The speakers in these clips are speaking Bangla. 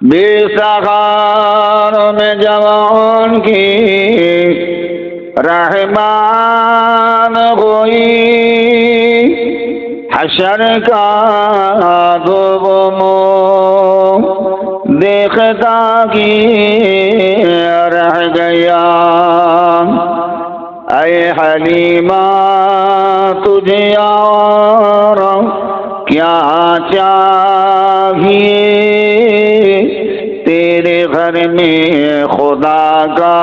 बेसहार में जवान की रहमान हुई, हशर का दुबमो देखता कि रह गया। ऐ हलीमा तुझे और क्या चाहिए, तेरे घर में खुदा का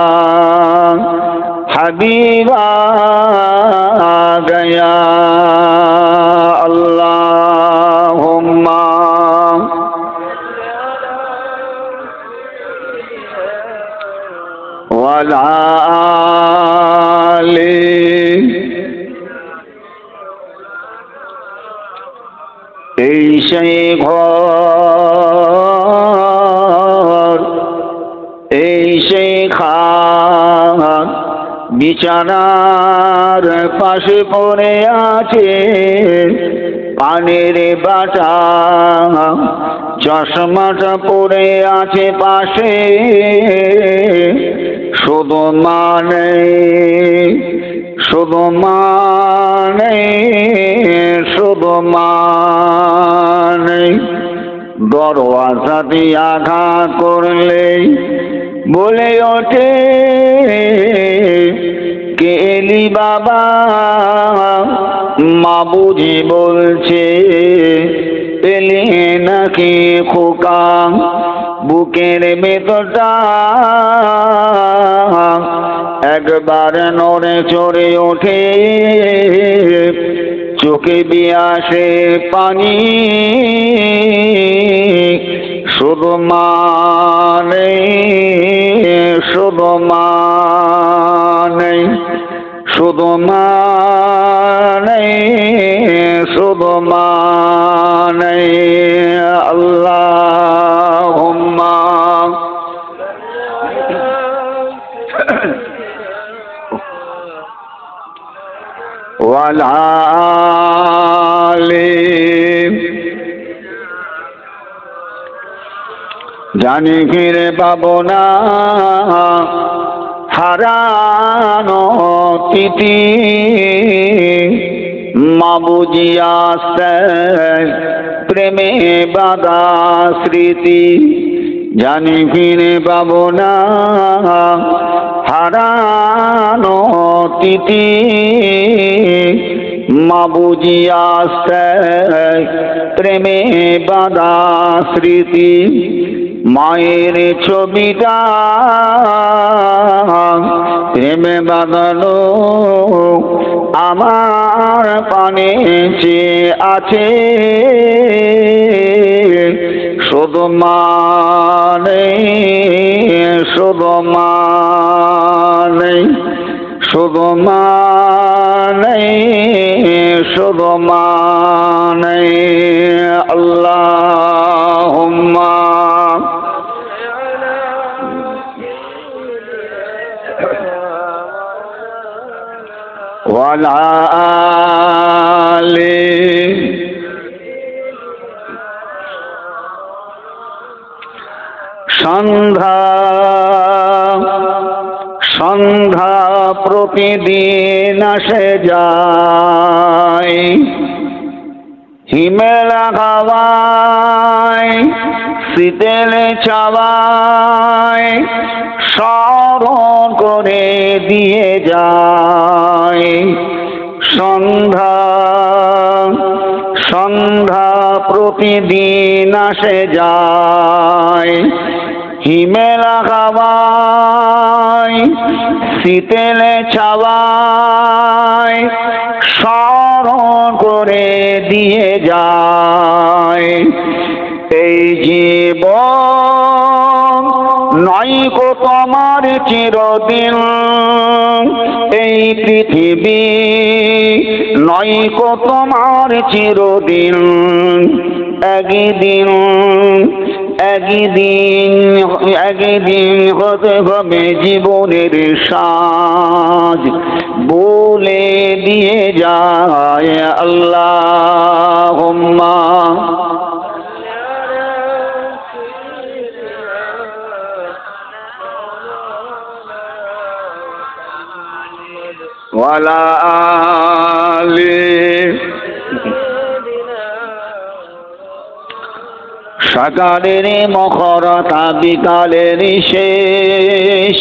हबीब आ गया। अल्लाहुम्मा वला आले। এই সেই ঘর, এই সেই খাট, বিছানার পাশে পড়ে আছে পানের বাটা, চশমাটা পড়ে আছে পাশে, শুধু মানে শুধু মানে শুধু মানে দরওয়াজা দিয়ে আঘাত করলে বলে ওঠে, কে এলি বাবা? মা বুঝি বলছে, এলি নাকি খোকা? বুকের ভেতরটা একবার নড়ে চড়ে ওঠে, চোখে বিয়াসে পানি, শুধু মানে শুধু মানে শুধু মানে শুধু মানে। আল্লাহুম্মা ওয়ালা আলি। জানি ফিরে পাবো না হারানো তিথি, মা বুঝি আসতে প্রেমে বাঁধা স্মৃতি। জানি ফিরে পাবো না হারানো তিথি, মা বুঝি আসতে প্রেমে বাঁধা স্মৃতি। মায়ের ছবিটা প্রেমে বাঁধানো আমার পানে চেয়ে আছে, শুধু মানে শুধু মানে শুধু মানে শুধু মানে। আল্লাহুম্মা ওয়ালা আলি। সন্ধ্যা সন্ধ্যা প্রতিদিন আসে যায়, হিমেলা হাওয়ায় শীতেল ছাওয়ায় স্মরণ করে দিয়ে যায়। সন্ধ্যা সন্ধ্যা প্রতিদিন আসে যায়, হিমেলা হাওয়ায় শীতেল ছাওয়ায় স্মরণ করে দিয়ে যায়। এই জীবন নয়কো তোমার চিরদিন, এই পৃথিবী নয়কো তোমার চিরদিন। একদিন একদিন একদিন হতে হবে জীবনের সাজ, বলে দিয়ে যায় আল্লাহুম্মা ওয়ালা আলি। সকালের মুখরতা বিকালের শেষ,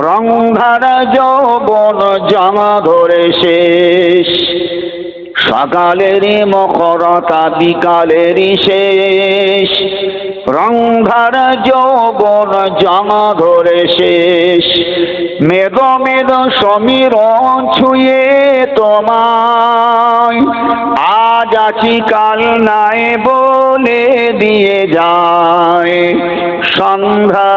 রংধারা যৌবন জমা ধরে শেষ। সকালের মুখরতা বিকালের শেষ, রংধারা যৌবন জমা ধরে শেষ। মেদ মেদ সমীরণ ছুঁয়ে তোমায়, আজ আছি কাল নাই বলে দিয়ে যায়। সন্ধ্যা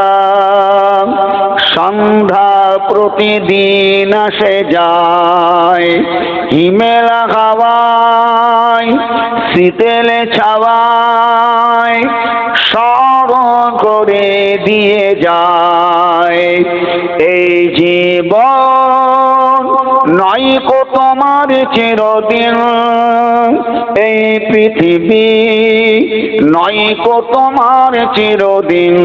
সন্ধ্যা প্রতিদিন আসে যায়, হিমেলা হাওয়ায় শীতেলে ছাওয়ায় স্মরণ করে দিয়ে যায়। এই জীবন নয়কো তোমার চিরদিন, এই পৃথিবী নয়কো তোমার চিরদিন।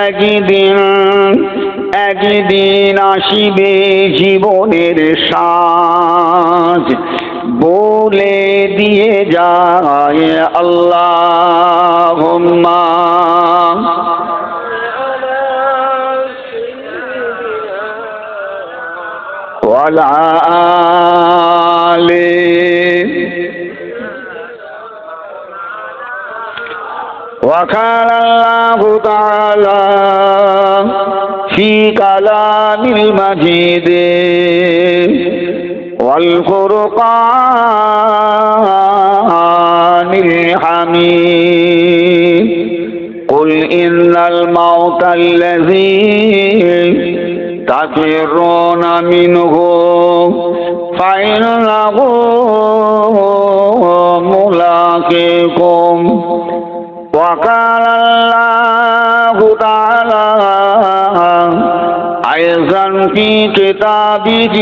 একদিন একদিন আসিবে জীবনের সাজ, বলে দিয়ে যায় আল্লাহুম্মা ওয়ালা আলি। وقال الله تعالى في كلام المجيد والفرقان الحميد قل إن الموت الذي تفرون منه فإنه ملاقيكم. وقال الله تعالى أيضا في كتابه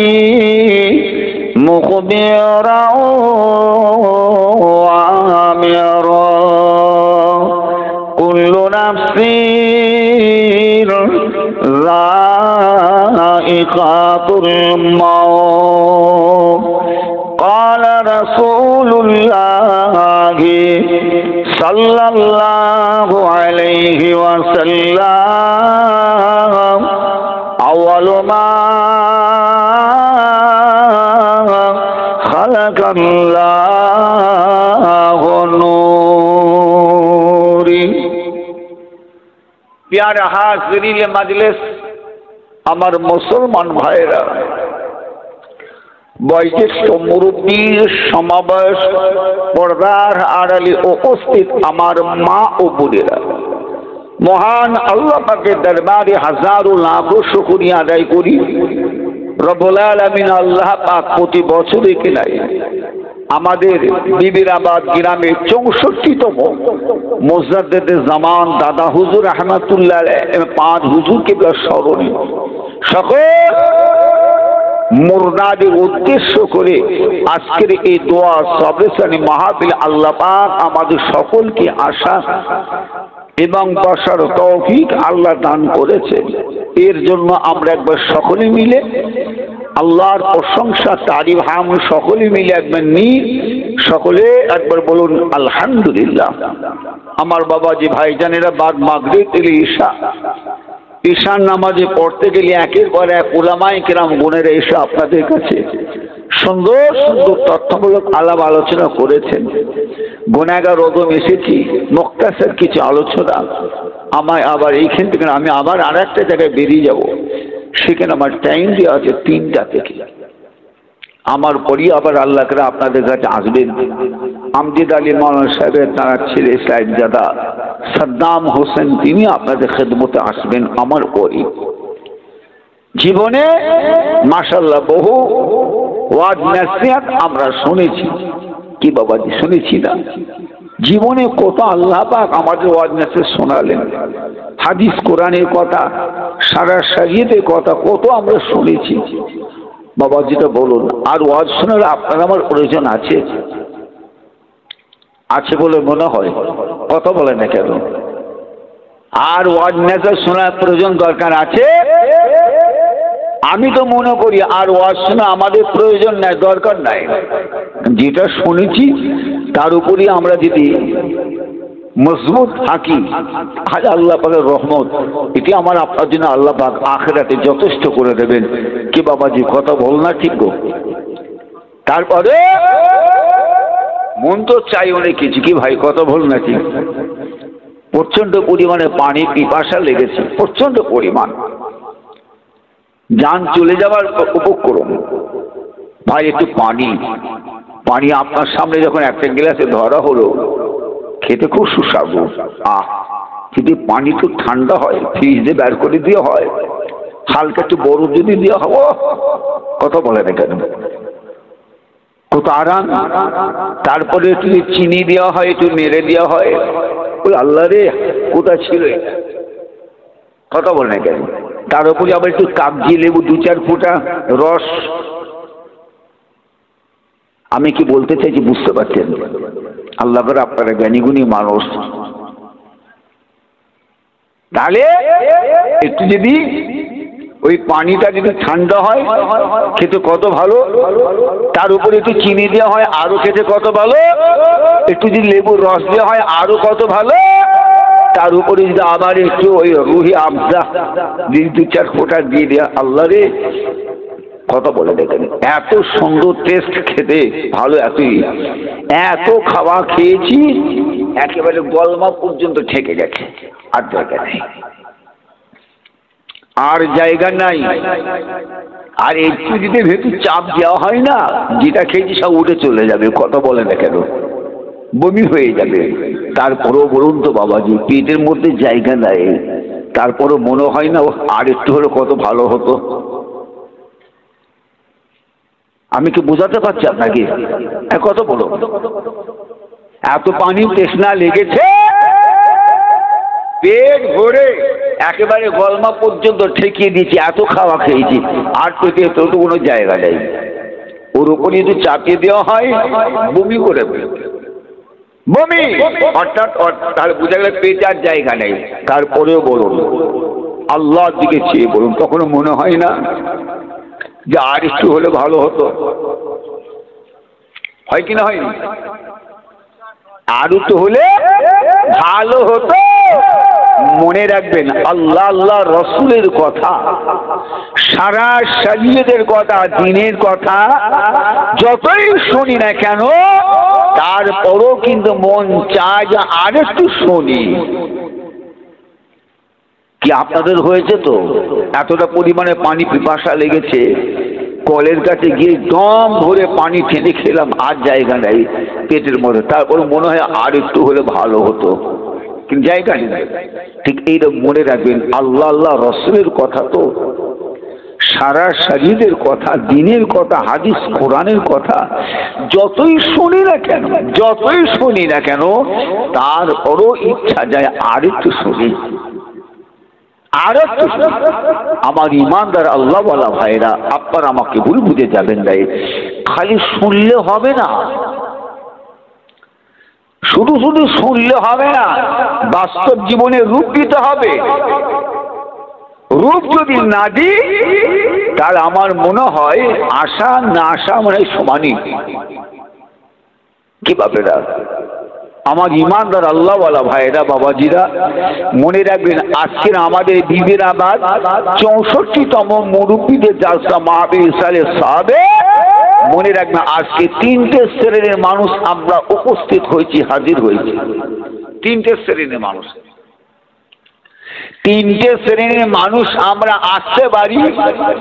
مخبرا وآمرا كل نفس ذائقة الموت. قال رسول الله صلى الله عليه وسلم أول ما خلق الله نور. प्यारे हाज़रीन मजलिस, আমার মুসলমান ভাইরা, বয়োজ্যেষ্ঠ মুরব্বীর সমাবেশ, পর্দার আড়ালে উপস্থিত আমার মা ও বোনেরা, মহান আল্লাহ পাকের দরবারে হাজারো লাখো শুকরিয়া আদায় করি। রব্বুল আলামিন আল্লাহ পাক প্রতি বছরে কিনাই আমাদের বিবিরাবাদ গ্রামের 64তম মুজাদ্দেদে জামান দাদা হুজুর রহমাতুল্লাহ আলাইহি 5 হুজুরকে স্মরণে সকল মুরদাদের উদ্দেশ্য করে আজকের এই দোয়া সবরেসানি মাহফিল আল্লাহ পাক আমাদের সকলকে আশা এবং বসার তৌফিক আল্লাহ দান করেছে। এর জন্য আমরা একবার সকলে মিলে আল্লাহর প্রশংসা তারিফ হাম সকলে মিলে একবার সকলে একবার বলুন আলহামদুলিল্লাহ। আমার বাবাজি ভাইজানেরা, বাদ মাগরিব থেকে ঈশার নামাজে পড়তে গেলে একের পর এক উলামায়ে কেরাম গুণেরা এসে আপনাদের কাছে সুন্দর সুন্দর তথ্যমূলক আলাপ আলোচনা করেছেন। গুনাহগার রদম এসেছি, মুক্তাসার কিছু আলোচনা। আমায় আবার এইখান থেকে আমি আবার আর একটা জায়গায় বেরিয়ে যাব, সেখানে আমার টাইম দেওয়া আছে 3টা থেকে। আমার পরই আবার আল্লাহ করে আপনাদের কাছে আসবেন আমজিদ আলী মাওলানা সাহেবের তার ছেলে সাহেবজাদা সাদ্দাম হোসেন, তিনি আপনাদের খেদমতে আসবেন আমার পরই। জীবনে মাশাআল্লাহ বহু ওয়াজ নসিহত আমরা শুনেছি, কি বাবাজি শুনেছি না? জীবনে কত আল্লাহ পাক আমাদের ওয়াজ নসিহত শোনালেন, হাদিস কোরআনের কথা, সারা শরীয়তের কথা কত আমরা শুনেছি। বাবা যেটা বলুন, আর ওয়াজ শোনার আপনার আমার প্রয়োজন আছে আছে বলে মনে হয়? কথা বলে না কেন? আর ওয়াজ নসিহত শোনার প্রয়োজন দরকার আছে আমি তো মনে করি আর ওয়াজ শোনা আমাদের প্রয়োজন নাই, দরকার নাই। যেটা শুনেছি তার উপরই আমরা যদি মজবুত থাকি, আজ আল্লাহ পাকের রহমত, এটি আমার আপনার জন্য আল্লাহ পাক আখিরাতে যথেষ্ট করে দেবেন। কি বাবাজি কথা বল না ঠিক গো? তারপরে মন তো চাই অনেক কিছু, কি ভাই কথা বল না ঠিক? প্রচন্ড পরিমাণে পানি পিপাসা লেগেছে, প্রচন্ড পরিমাণ, যান চলে যাওয়ার উপক্রম। ভাই একটু পানি, পানি আপনার সামনে যখন একটা গ্লাসে ধরা হলো, খেতে খুব সুস্বাদু। যদি পানি একটু ঠান্ডা হয়, ফ্রিজ দিয়ে বের করে দিয়ে হয়, হালকা একটু বরফ যদি দেওয়া হয়, কথা বলে না কেন, কত আরাম। তারপরে একটু চিনি দেওয়া হয়, একটু মেরে দেওয়া হয়, ওই আল্লাহ রে কোথা ছিল, কথা বলে না কেন। তার উপরে আবার একটু কাগজি লেবু 2-4 ফোঁটা রস। আমি কি বলতে চাইছি বুঝতে পারছেন? আল্লাহ করে আপনারা জ্ঞানীগুণী মানুষ। তাহলে একটু যদি ওই পানিটা যদি ঠান্ডা হয়, খেতে কত ভালো। তার উপরে একটু চিনি দেওয়া হয়, আরো খেতে কত ভালো। একটু যদি লেবুর রস দেওয়া হয়, আরো কত ভালো। তার উপরে যদি আবার একটু ওই রুহি আফজা 2-4 ফোঁটা দিয়ে দেওয়া, আল্লাহ রে কথা বলে দেখেন, এত সুন্দর টেস্ট, খেতে ভালো। এত খাওয়া খেয়েছি একেবারে গলমা পর্যন্ত ঠেকে গেছে, আর জায়গা নেই, আর জায়গা নাই। আর একটু যদি ভেতর চাপ দেওয়া হয় না, যেটা খেয়েছি সব উঠে চলে যাবে, কথা বলে না কেন, বমি হয়ে যাবে। তারপরেও বলুন তো বাবাজি, পেটের মধ্যে জায়গা নাই, তারপরও মনে হয় না আর একটু হলে কত ভালো হতো। আমি কি বোঝাতে পারছি আপনাকে? কত বলো, এত পানি তৃষ্ণা লেগেছে, পেট ভরে একেবারে গলমা পর্যন্ত ঠেকিয়ে দিয়েছি, এত খাওয়া খেয়েছি, আর পেটে তো কোনো জায়গা নেই। ওর উপরে যদি চাপিয়ে দেওয়া হয়, বমি করে বমি, অর্থাৎ তাহলে বোঝা গেল পেটে আর জায়গা নেই। তারপরেও বলুন, আল্লাহর দিকে চেয়ে বলুন, তখন মনে হয় না যে আর একটু হলে ভালো হতো? হয় কিনা হয়নি? আর একটু হলে ভালো হতো। মনে রাখবেন, আল্লাহ আল্লাহ রসুলের কথা, সারা শরীয়তের কথা, দিনের কথা যতই শুনি না কেন, তারপরও কিন্তু মন চায় যে আর একটু শুনি। কি আপনাদের হয়েছে তো? এতটা পরিমাণে পানি পিপাসা লেগেছে, কলের কাছে গিয়ে দম ভরে পানি টেনে খেলাম, আর জায়গা নেই পেটের মধ্যে। তারপর মনে হয় আর একটু হলে ভালো হতো, কিন্তু জায়গা নেই। ঠিক এইরকম মনে রাখবেন, আল্লাহ আল্লাহ রসুলের কথা তো সারা শরীরের কথা, দিনের কথা, হাদিস কোরআনের কথা যতই শুনি না কেন, যতই শুনি না কেন, তারপরও ইচ্ছা যায় আর একটু শুনি, আর একটু শুনি। আমার ইমানদার আল্লাহ ওয়ালা ভাইরা, আপনারা আমাকে ভুল বুঝে যাবেন না, খালি শুনলে হবে না, শুধু শুধু শুনলে হবে না, বাস্তব জীবনে রূপ দিতে হবে। রূপ যদি না দিই, তাহলে আমার মনে হয় আশা না আশা মানে সমানই। কি বাপেরা, আমার ইমানদার আল্লাহ ওয়ালা ভাইরা, বাবাজিরা, মনে রাখবেন, আজকের আমাদের বিবিরাবাদ 64তম মুরব্বীদের জালসা মাহফিল সালে সাহাবে, মনে রাখবেন আজকে 3টে শ্রেণীর মানুষ আমরা উপস্থিত হয়েছি, হাজির হয়েছি। 3টে শ্রেণীর মানুষ, 3টে শ্রেণীর মানুষ আমরা আসতে পারি।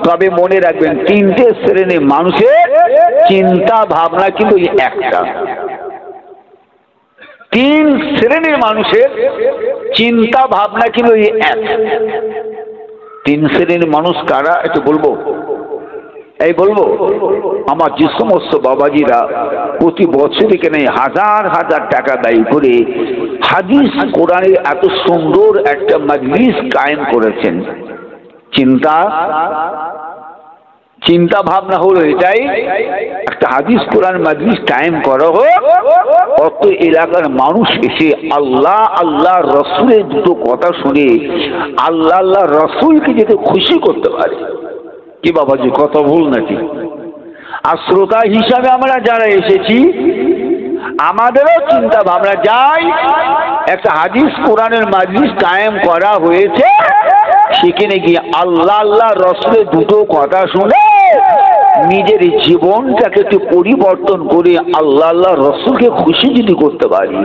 তবে মনে রাখবেন, 3টে শ্রেণীর মানুষের চিন্তা ভাবনা কিন্তু একটা। 3 শ্রেণীর মানুষের চিন্তা ভাবনা কিন্তু এক। 3 শ্রেণীর মানুষ কারা একটু বলবো? এই বলবো, আমার যে সমস্ত বাবাজিরা প্রতি বছর এখানে হাজার হাজার টাকা ব্যয় করে হাদিস কোরআনের এত সুন্দর একটা মজলিস কায়েম করেছেন, চিন্তা ভাবনা হলো এটাই, একটা হাদিস কোরআন মজলিস কায়েম করা হোক, অত এলাকার মানুষ এসে আল্লাহ আল্লাহ রসুলের দুটো কথা শুনে আল্লাহ আল্লাহ রসুলকে যাতে খুশি করতে পারে। কি বাবাজি, কত ভুল নাকি? আর শ্রোতা হিসাবে আমরা যারা এসেছি আমাদেরও চিন্তা ভাবনা যাই, একটা হাদিস কোরআনের মাজলিস কায়েম করা হয়েছে, সেখানে গিয়ে আল্লাহ আল্লাহ রসুলের দুটো কথা শুনে নিজের জীবনটাকে একটু পরিবর্তন করে আল্লাহ আল্লাহ রসুলকে খুশি যদি করতে পারি,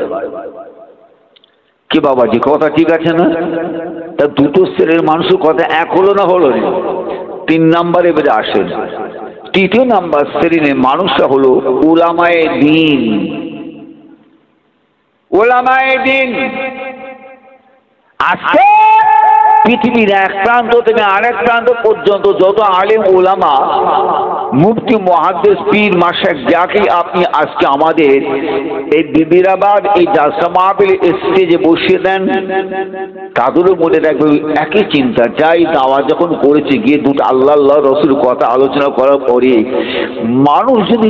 কি বাবাজি কথা ঠিক আছে না? তা দুটো শ্রেণীর মানুষের কথা এক হলো না হলো না? 3 নম্বরে বেড়ে আসেন। 3 নম্বর শ্রেণীর মানুষরা হলো উলামায়ে দ্বীন। উলামায়ে দ্বীন আজকে পৃথিবীর এক প্রান্ত থেকে আরেক প্রান্ত পর্যন্ত যত আলেম ওলামা, মুফতি, মুহাদ্দিস, পীর, মাশায়েখ যাকে আপনি আজকে আমাদের এই বিবিরাবাদ এই জালসা মাহফিল স্টেজে বসিয়ে দেন, তাদেরও মনে রাখবে একই চিন্তা, যাই দাওয়া যখন করেছে গিয়ে দুটো আল্লাহ আল্লাহ রসুল কথা আলোচনা করার পরে মানুষ যদি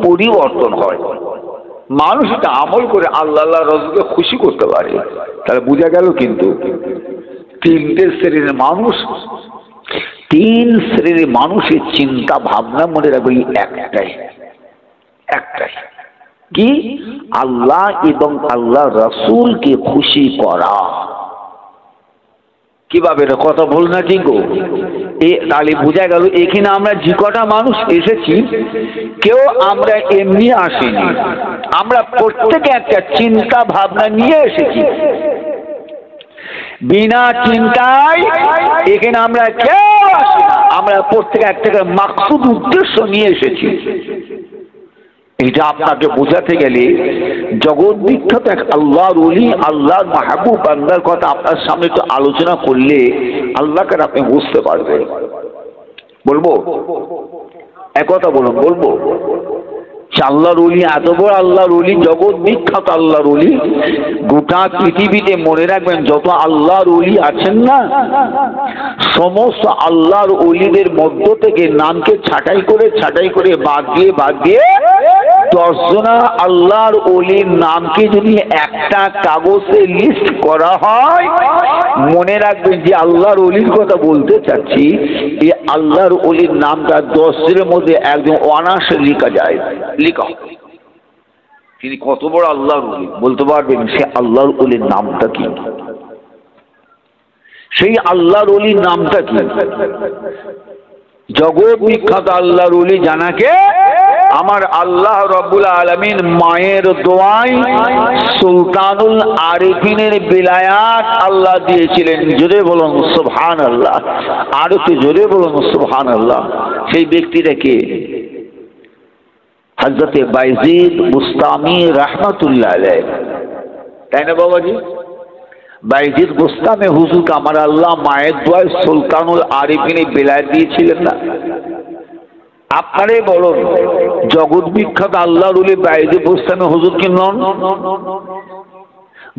পরিবর্তন হয়, মানুষ এটা আমল করে আল্লাহ আল্লাহ রসুলকে খুশি করতে পারে, তাহলে বোঝা গেল কিন্তু 3 শ্রেণীর মানুষ, 3 শ্রেণীর মানুষের চিন্তা ভাবনা মনে রাখবে একটাই, কি? আল্লাহ এবং আল্লাহ রসুলকে খুশি করা। কিভাবে কথা বল না ঠিক গো? তাহলে বোঝা গেল এখানে আমরা যে কটা মানুষ এসেছি কেউ আমরা এমনি আসিনি, আমরা প্রত্যেকে একটা চিন্তা ভাবনা নিয়ে এসেছি। বিনা চিন্তায় এখানে আমরা কেউ আসি না, আমরা প্রত্যেকে একটা মাকসুদ উদ্দেশ্য নিয়ে এসেছি। এটা আপনাকে বোঝাতে গেলে জগৎ বিখ্যাত এক আল্লাহর ওলি, আল্লাহর মাহবুব বান্দার কথা আপনার সামনে একটু আলোচনা করলে আল্লাহকে আপনি বুঝতে পারবেন। বলবো এক কথা বলুন, বলবো আল্লাহর ওলি, এত বড় আল্লাহর ওলি, জগৎ বিখ্যাত আল্লাহর ওলি, গোটা পৃথিবীতে মনে রাখবেন যত আল্লাহর ওলি আছেন না, সমস্ত আল্লাহর ওলিদের মধ্য থেকে নামকে ছাঁটাই করে বাদ দিয়ে 10 জনা আল্লাহর ওলির নামকে যদি একটা কাগজে লিস্ট করা হয়, মনে রাখবেন যে আল্লাহর ওলির কথা বলতে চাচ্ছি, এই আল্লাহর ওলির নামটা 10 জনের মধ্যে একদম অনায়াসে লেখা যায়। তিনি কত বড় আল্লাহর ওলি বলতে পারবেন? সে আল্লাহর ওলির নামটা কি? সেই আল্লাহর ওলির নামটা কি? জগৎ বিখ্যাত আল্লাহর ওলি জানাকে আমার আল্লাহ রব্বুল আলামিন মায়ের দোয়ায় সুলতানুল আরিফিনের বিলায়াত আল্লাহ দিয়েছিলেন। জোরে বলুন সুবহানাল্লাহ, আর একটু জোরে বলুন সুবহানাল্লাহ। সেই ব্যক্তিটা কে? হযরতে বাইজিদ বুস্তামি রাহমাতুল্লাহ আলাইহি, তাই না বাবাজি? বাইজিদ বুস্তামি হুজুরকে আমার আল্লাহ মায়ের দোয়ায় সুলতানুল আরিফিনে বিলায়াত দিয়েছিলেন না? আপনারাই বলুন, জগৎ বিখ্যাত আল্লাহর ওলি বাইজিদ বুস্তামি হুজুর কি নন?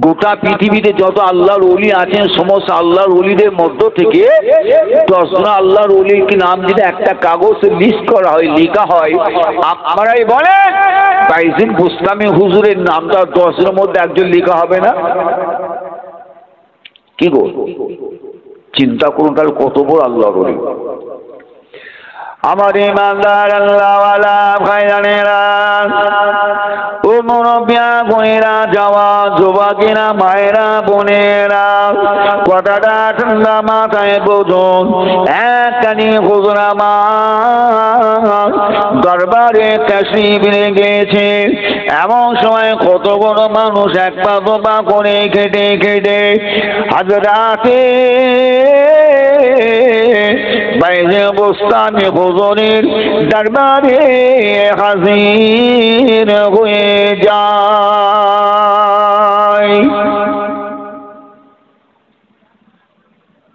গোটা পৃথিবীতে যত আল্লাহর ওলি আছেন সমস্ত আল্লাহর ওলিদের মধ্য থেকে 10 জন আল্লাহর ওলির কি নাম যদি একটা কাগজে লিস্ট করা হয়, লেখা হয়, আপনারাই বলেন বাইজিদ বুস্তামি হুজুরের নামটা 10 জনের মধ্যে একজন লেখা হবে না? কি গো চিন্তা করুন, তাহলে কত বড় আল্লাহর ওলি। আমার ইমানদার আল্লাহওয়ালা ভাইজানেরা, ও মুরব্বিয়া বোনেরা, জওয়ান যুবকেরা, মায়েরা, বোনেরা, কথাটা ঠান্ডা মাথায় বুঝুন। একখানি হুজুর আমার দরবারে তাশরীফ নিয়ে গেছে, এমন সময় কত বড় মানুষ এক পা দুপা করে কেটে হাজরাতে বাইজিদ বুস্তামি হুজুরের দরবারে হাজির হয়ে যায়।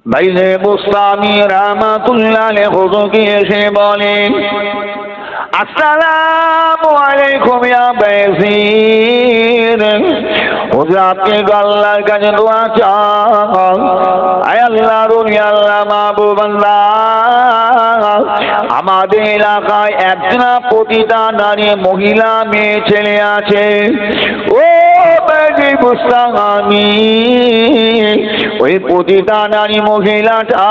বাইজিদ বুস্তামি রাহমাতুল্লাহ আলাইহি হুজুরকে এসে বলেন, আসসালামু আলাইকুম ইয়া বাইজিদ। হুজুর আপনি আল্লাহর কাছে দোয়া চান। আয় আল্লাহর ওলি, আল্লাহ মাহবুব আল্লাহ, আমাদের এলাকায় একজনা প্রতিটা নারী, মহিলা, মেয়ে, ছেলে আছে। ও বাইজিদ বুস্তামি, ওই প্রতিটা নারী মহিলাটা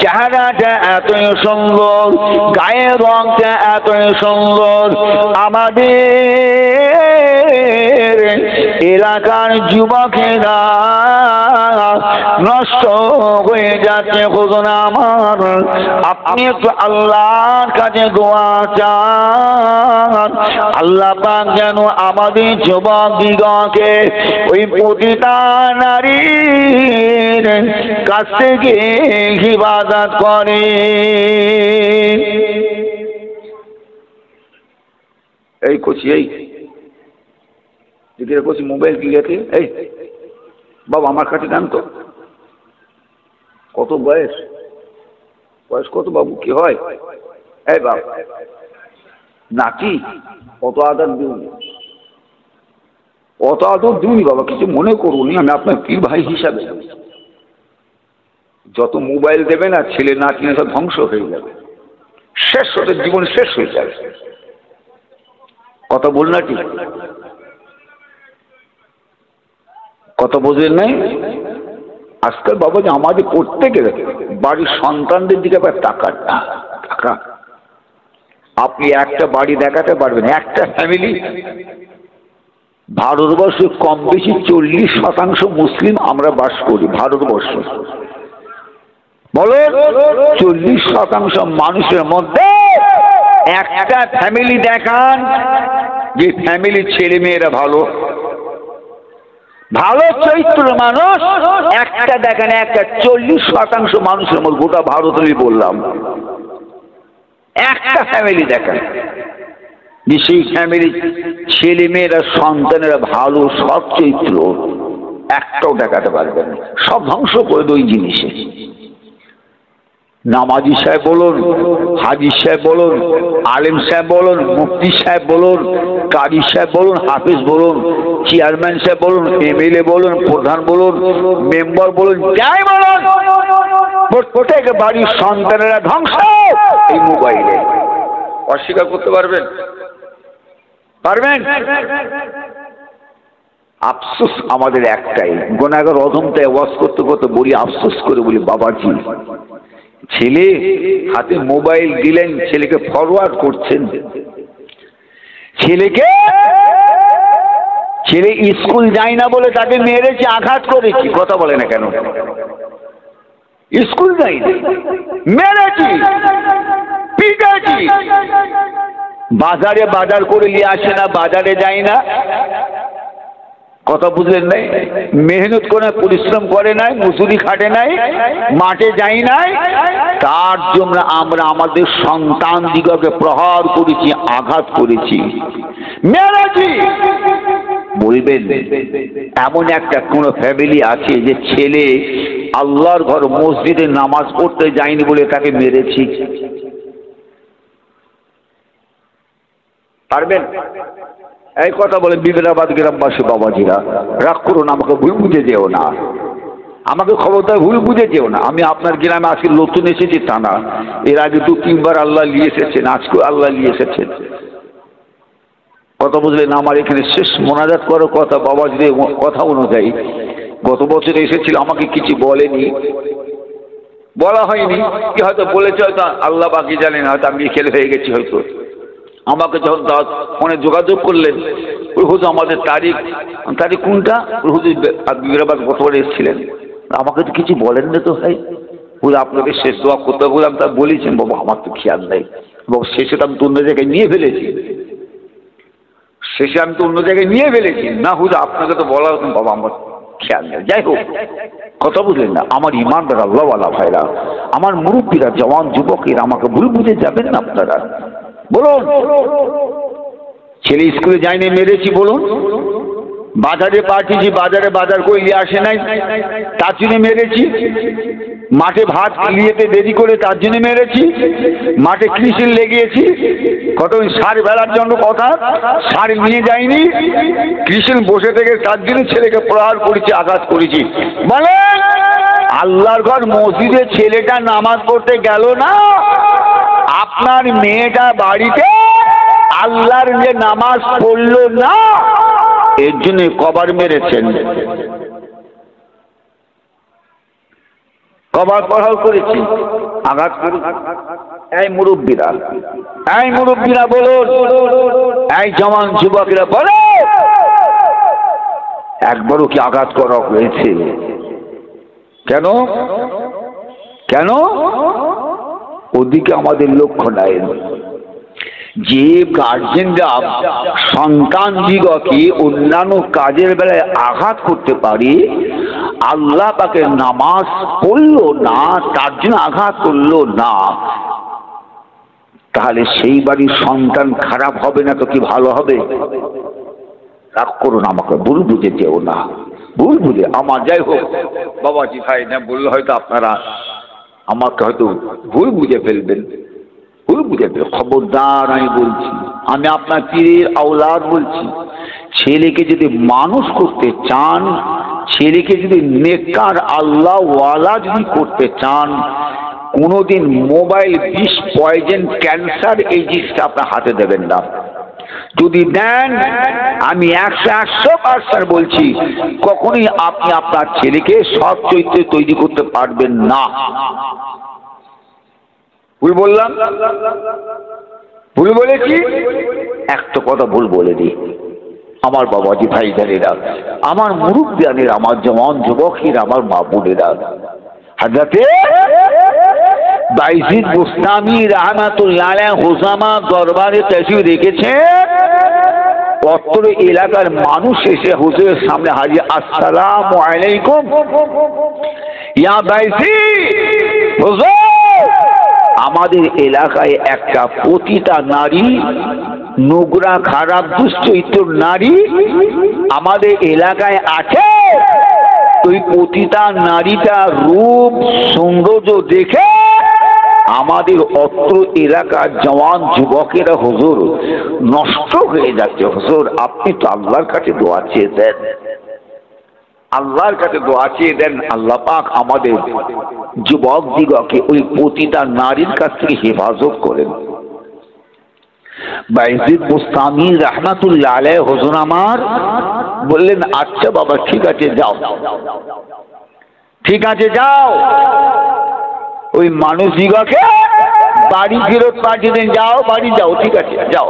চেহারাটা এতই সুন্দর, গায়ের রংটা এতই সুন্দর, আমাদের এলাকার যুবকেরা নষ্ট হয়ে যাচ্ছে। হুজুর আমার, আপনি একটু আল্লাহর কাছে দোয়া চান, আল্লাহ পাক যেন আমাদের যুবক দিগকে ওই প্রতিটা নারীর কাছ থেকে ইবাদত করে। এই করছি, এই দিকে করছি, মোবাইল কি গেছে? এই বাবা আমার কাছে দেন তো। কত বয়স? বয়স কত বাবু? কি হয়? এই বাবা নাকি অত আদর দিউনি, অত আদর দিউনি বাবা, কিছু মনে করুন, আমি আপনার পীর ভাই হিসাবে। যত মোবাইল দেবে না ছেলে নাতি সব ধ্বংস হয়ে যাবে, শেষ হতে জীবন শেষ হয়ে যাবে। কথা বল না ঠিক? কথা বোঝেন নাই? আজকাল বাবা যে আমাদের প্রত্যেকের বাড়ির সন্তানদের দিকে আবার টাকা টাকা। আপনি একটা বাড়ি দেখাতে পারবেন, একটা ফ্যামিলি, ভারতবর্ষে কম বেশি 40% মুসলিম আমরা বাস করি ভারতবর্ষ। বলো 40% মানুষের মধ্যে একটা ফ্যামিলি দেখান যে ফ্যামিলি ছেলে মেয়েরা ভালো, ভালো চরিত্র মানুষ একটা দেখেন, একটা 40% মানুষের মধ্যে, গোটা ভারতেরই বললাম, একটা ফ্যামিলি দেখেন যে সেই ফ্যামিলি ছেলে মেয়েরা সন্তানেরা ভালো সৎ চরিত্র, একটাও দেখাতে পারবেন, সব ধ্বংস করে ওই জিনিসে। নামাজি সাহেব বলুন, হাজি সাহেব বলুন, আলেম সাহেব বলুন, মুফতি সাহেব বলুন, কারি সাহেব বলুন, হাফিজ বলুন, চেয়ারম্যান সাহেব বলুন, এমএলএ বলুন, প্রধান বলুন, মেম্বার বলুন, যাই বলুন, প্রত্যেক বাড়ির সন্তানেরা ধ্বংস এই মোবাইলে। অস্বীকার করতে পারবেন? পারবেন? আফসোস আমাদের একটাই, গুনাহগার অধমটায় ওয়াজ করতে করতে বলি, আফসোস করে বলি, বাবাজি ছেলে হাতে মোবাইল দিলেন, ছেলেকে ফরওয়ার্ড করছেন, ছেলে স্কুল যায় না বলে তাকে মেরেছে, আঘাত করেছি, কথা বলে না কেন? স্কুল যাই না, মেরেছি, পিটাছি, বাজারে বাজার করে নিয়ে আসে না, বাজারে যায় না, কথা বুঝলেন নাই? মেহনত করে পরিশ্রম করে নাই, মজুরি খাটে নাই, মাঠে যাই নাই, তার জন্য আমরা আমাদের সন্তান দিগকে প্রহার করেছি, আঘাত করেছি, মেরেছি। বলবেন এমন একটা কোন ফ্যামিলি আছে যে ছেলে আল্লাহর ঘর মসজিদে নামাজ পড়তে যায়নি বলে তাকে মেরেছি? পারবেন? এই কথা বলে বিবেরাবাদ গ্রামবাসী বাবাজিরা, রাগ করুন, আমাকে ভুল বুঝে যেও না, আমাকে খবরদার ভুল বুঝে যেও না। আমি আপনার গ্রামে আজকে নতুন এসেছি তা না, এর আগে 2-3 আল্লাহ নিয়ে এসেছেন, আজকে আল্লাহ নিয়ে এসেছেন, কথা বুঝলেন? আমার এখানে শেষ মোনাজাত করার কথা বাবাজিদের কথা অনুযায়ী গত বছর এসেছিল, আমাকে কিছু বলেনি, বলা হয়নি, কি হয়তো বলেছে, হয়তো আল্লাহ বাকি জানেন, হয়তো আমি খেলে হয়ে গেছি হয়তো। আমাকে যখন ফোনে যোগাযোগ করলেন, ওই হুজুর আমাদের তারিখ কোনটা, ওই হুজুর বিবেরাবাদ গতবার এসেছিলেন, আমাকে তো কিছু বলেন না তো ভাই, হুজুর আপনাকে শেষ দোয়া করতে হবে, আমি তা বলেছেন, বাবা আমার তো খেয়াল নেই, এবং শেষে তো আমি তো অন্য জায়গায় নিয়ে ফেলেছি, না হুজুর আপনাকে তো বলা হতো, বাবা আমার খেয়াল নেই। যাই হোক, কথা বুঝলেন না? আমার ইমানদার আল্লাহওয়ালা ভাইরা, আমার মুরব্বীরা, জওয়ান যুবকেরা, আমাকে ভুল বুঝে যাবেন না আপনারা। বলুন, ছেলে স্কুলে যায়নি, মেরেছি, বলুন, বাজারে পাঠিয়েছি, বাজারে বাজার করে নিয়ে আসে নাই, তার জন্য মেরেছি, মাঠে ভাত নিয়েতে দেরি করে তার জন্য মেরেছি, মাঠে কৃষি লেগিয়েছি, কত সার বেড়ার জন্য কথা, সার নিয়ে যায়নি, কৃষি বসে থেকে তার জন্য ছেলেকে প্রহার করেছি, আঘাত করেছি। বলেন, আল্লাহর ঘর মসজিদে ছেলেটা নামাজ পড়তে গেল না, আপনার মেয়েটা বাড়িতে আল্লাহর যে নামাজ পড়লো না, এর জন্য কবার মেরেছেন। কবার পড়াও করেছি, আঘাত করি। এই মুরব্বীরা, এই মুরব্বীরা বলুন, এই জওয়ান যুবকেরা বলো, একবারও কি আঘাত করা হয়েছে? কেন? কেন? ওদিকে আমাদের লক্ষ্য নাই। যে গার্জেনরা সন্তান দিগকে অন্যান্য কাজের বেলায় আঘাত করতে পারে, আল্লাহ তাকে নামাজ পড়লো না, তার জন্য আঘাত করলো না, তাহলে সেই বাড়ির সন্তান খারাপ হবে না তো কি ভালো হবে? রাগ করুন, আমাকে ভুল বুঝে যেও না, ভুল বুঝে আমার, যাই হোক বাবাজি ভাই না বললে হয়তো আপনারা আমাকে হয়তো ভুল বুঝে ফেলবেন, ভুল বুঝে ফেলবেন। খবরদার আমি বলছি, আমি আপনার পীরের আওলাদ বলছি, ছেলেকে যদি মানুষ করতে চান, ছেলেকে যদি নেককার আল্লাহ ওয়ালা যদি করতে চান, কোনোদিন মোবাইল, বিষ, পয়জন, ক্যান্সার এই জিনিসটা আপনার হাতে দেবেন না। যদি দেন, আমি 100% বলছি, কখনোই আপনি আপনার ছেলেকে সৎ চরিত্রে তৈরি করতে পারবেন না। ভুল বললাম? ভুল বলেছি? একটা কথা ভুল বলে দিই আমার বাবাজি ভাইজানেরা, আমার মুরুব্বিয়ানেরা, আমার জওয়ান যুবকেরা, আমার মা বোনেরা, হযরতে বাইজিদ বুস্তামি রাহমাতুল্লাহ আলাইহি হুজামা দরবারে তাশরীফ রেখেছে। অত্র এলাকার মানুষ এসে হুজুরের সামনে হাজির, আসসালামু আলাইকুম ইয়া বাইজিদ হুজুর, আমাদের এলাকায় একটা পতিতা নারী, নোংরা খারাপ দুশ্চরিত্র নারী আমাদের এলাকায় আছে। ওই পতিতা নারীটা রূপ সৌন্দর্য দেখে আমাদের অত্র এলাকার জওয়ান যুবকেরা হুজুর নষ্ট হয়ে যাচ্ছে। হুজুর আপনি তো আল্লাহর কাছে দোয়া চেয়ে দেন, আল্লাহর কাছে দোয়া চেয়ে দেন, আল্লাহ পাক আমাদের যুবক দিগকে ওই পতিতা নারীর কাছ থেকে হেফাজত করেন। বাইজিদ বুস্তামি রাহমাতুল্লাহ আলাইহি হুজুর আমার বললেন, আচ্ছা বাবা ঠিক আছে যাও, ঠিক আছে যাও, ওই মানুষ দিগকে বাড়ি ফেরত পাঠিয়ে দেন, যাও বাড়ি যাও, ঠিক আছে যাও।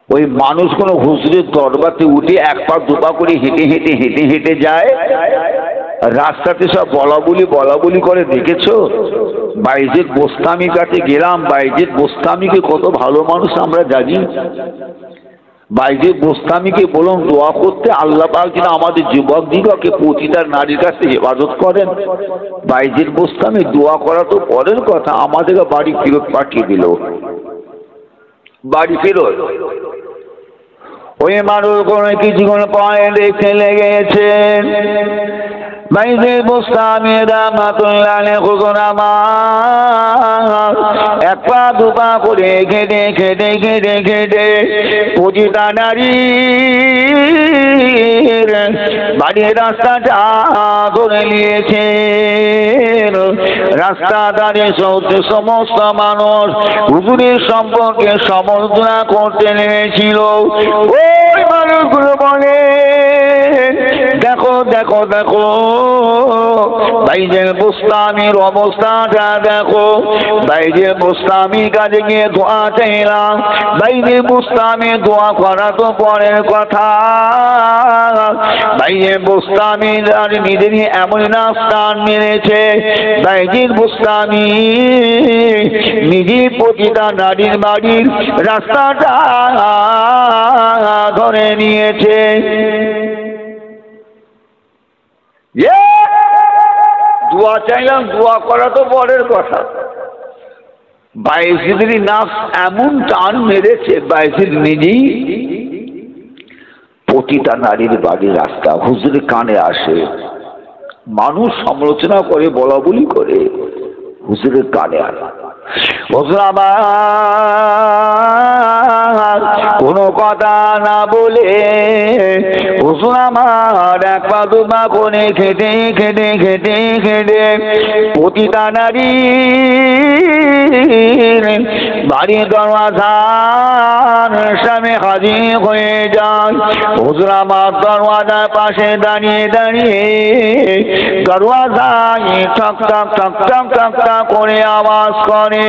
ওই মানুষ কোনো হুজুরের দরবারে উঠে এক পা দুপা করে হেঁটে হেঁটে হেঁটে হেঁটে যায়, রাস্তাতে সব বলা বলি করে। দেখেছো? বাইজিদ বুস্তামির কাছে গেলাম, বাইজিদ বুস্তামিকে কত ভালো মানুষ আমরা জানি। বাইজিদ বুস্তামিকে বলুন দোয়া করতে, আল্লাহ পাক যেন আমাদের যুবক দিগকে পতিতার নারীর কাছে হেফাজত করেন। বাইজিদ বুস্তামি দোয়া করা তো পরের কথা, আমাদেরকে বাড়ি ফেরত পাঠিয়ে দিল। বাড়ি ফেরত ওই মানুষ কোনো কিছুক্ষণ পরে দেখতে লেগেছেন বাইজিদ বুস্তামি রাহমাতুল্লাহ আলাইহি হুজুর আমার এক পা দুপা করে খেটে খেটে খেটে খেটে পতিতা নারীর বাড়ির রাস্তাটা ধরে নিয়েছেন। রাস্তা ধারে সমস্ত মানুষ হুজুরের সম্পর্কে সমালোচনা করতে নেমেছিল। ওই মানুষগুলো বলে, দেখো দেখো দেখো বাইজিদ বুস্তামির অবস্থাটা দেখো। বাইজিদ বুস্তামির কাছে গিয়ে দোয়া চাইলাম। বাইজিদ বুস্তামি দোয়া করা তো পরের কথা, বাইজিদ বুস্তামি আর নিজেরই এমন না স্থান মেরেছে, বাইজিদ বুস্তামি নিজে পতিতা নারীর বাড়ির রাস্তাটা ধরে নিয়েছে। দোয়া চাইলাম, দোয়া করা তো পরের কথা। বাইজিদের নাফস এমন টান মেরেছে, বাইজিদ নিজেই পতিতা নারীর বাড়ির রাস্তা হুজুরের কানে আসে। মানুষ সমালোচনা করে, বলা বলি করে, হুজুরের কানে আসে। হুজুর আমার কোনো কথা না বলে হুজুর আমার এক পা দুপা করে খেটে খেটে খেটে খেটে পতিতা নারীর বাড়ির দরওয়াজার সামনে হাজির হয়ে যায়। হুজুর আমার দরওয়াজার পাশে দাঁড়িয়ে দাঁড়িয়ে দরওয়াজায় ঠক ঠক ঠক ঠক ঠক ঠক করে আওয়াজ করে,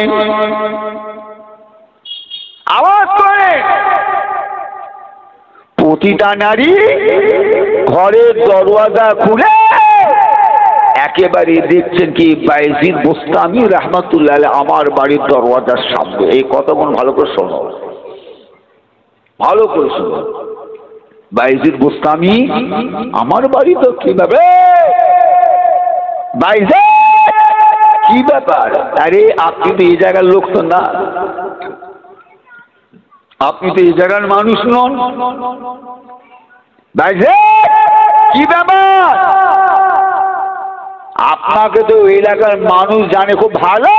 আওয়াজ করে। প্রতিটা নারী ঘরের দরওয়াজা খুলে একেবারে দেখছেন কি বাইজিদ বোস্তামি রহমাতুল্লাহ আলাইহি আমার বাড়ির দরওয়াজার সামনে। এই কথাগুলো ভালো করে শোনো, ভালো করে শোনো। বাইজিদ বোস্তামি আমার বাড়ি তো কিভাবে, বাইজিদ কি ব্যাপার? আরে আপনি তো এই জায়গার লোক তো না, আপনি তো এই জায়গার মানুষ নন। বাইজিদ কি ব্যাপার? আপনাকে তো এলাকার মানুষ জানে খুব ভালো,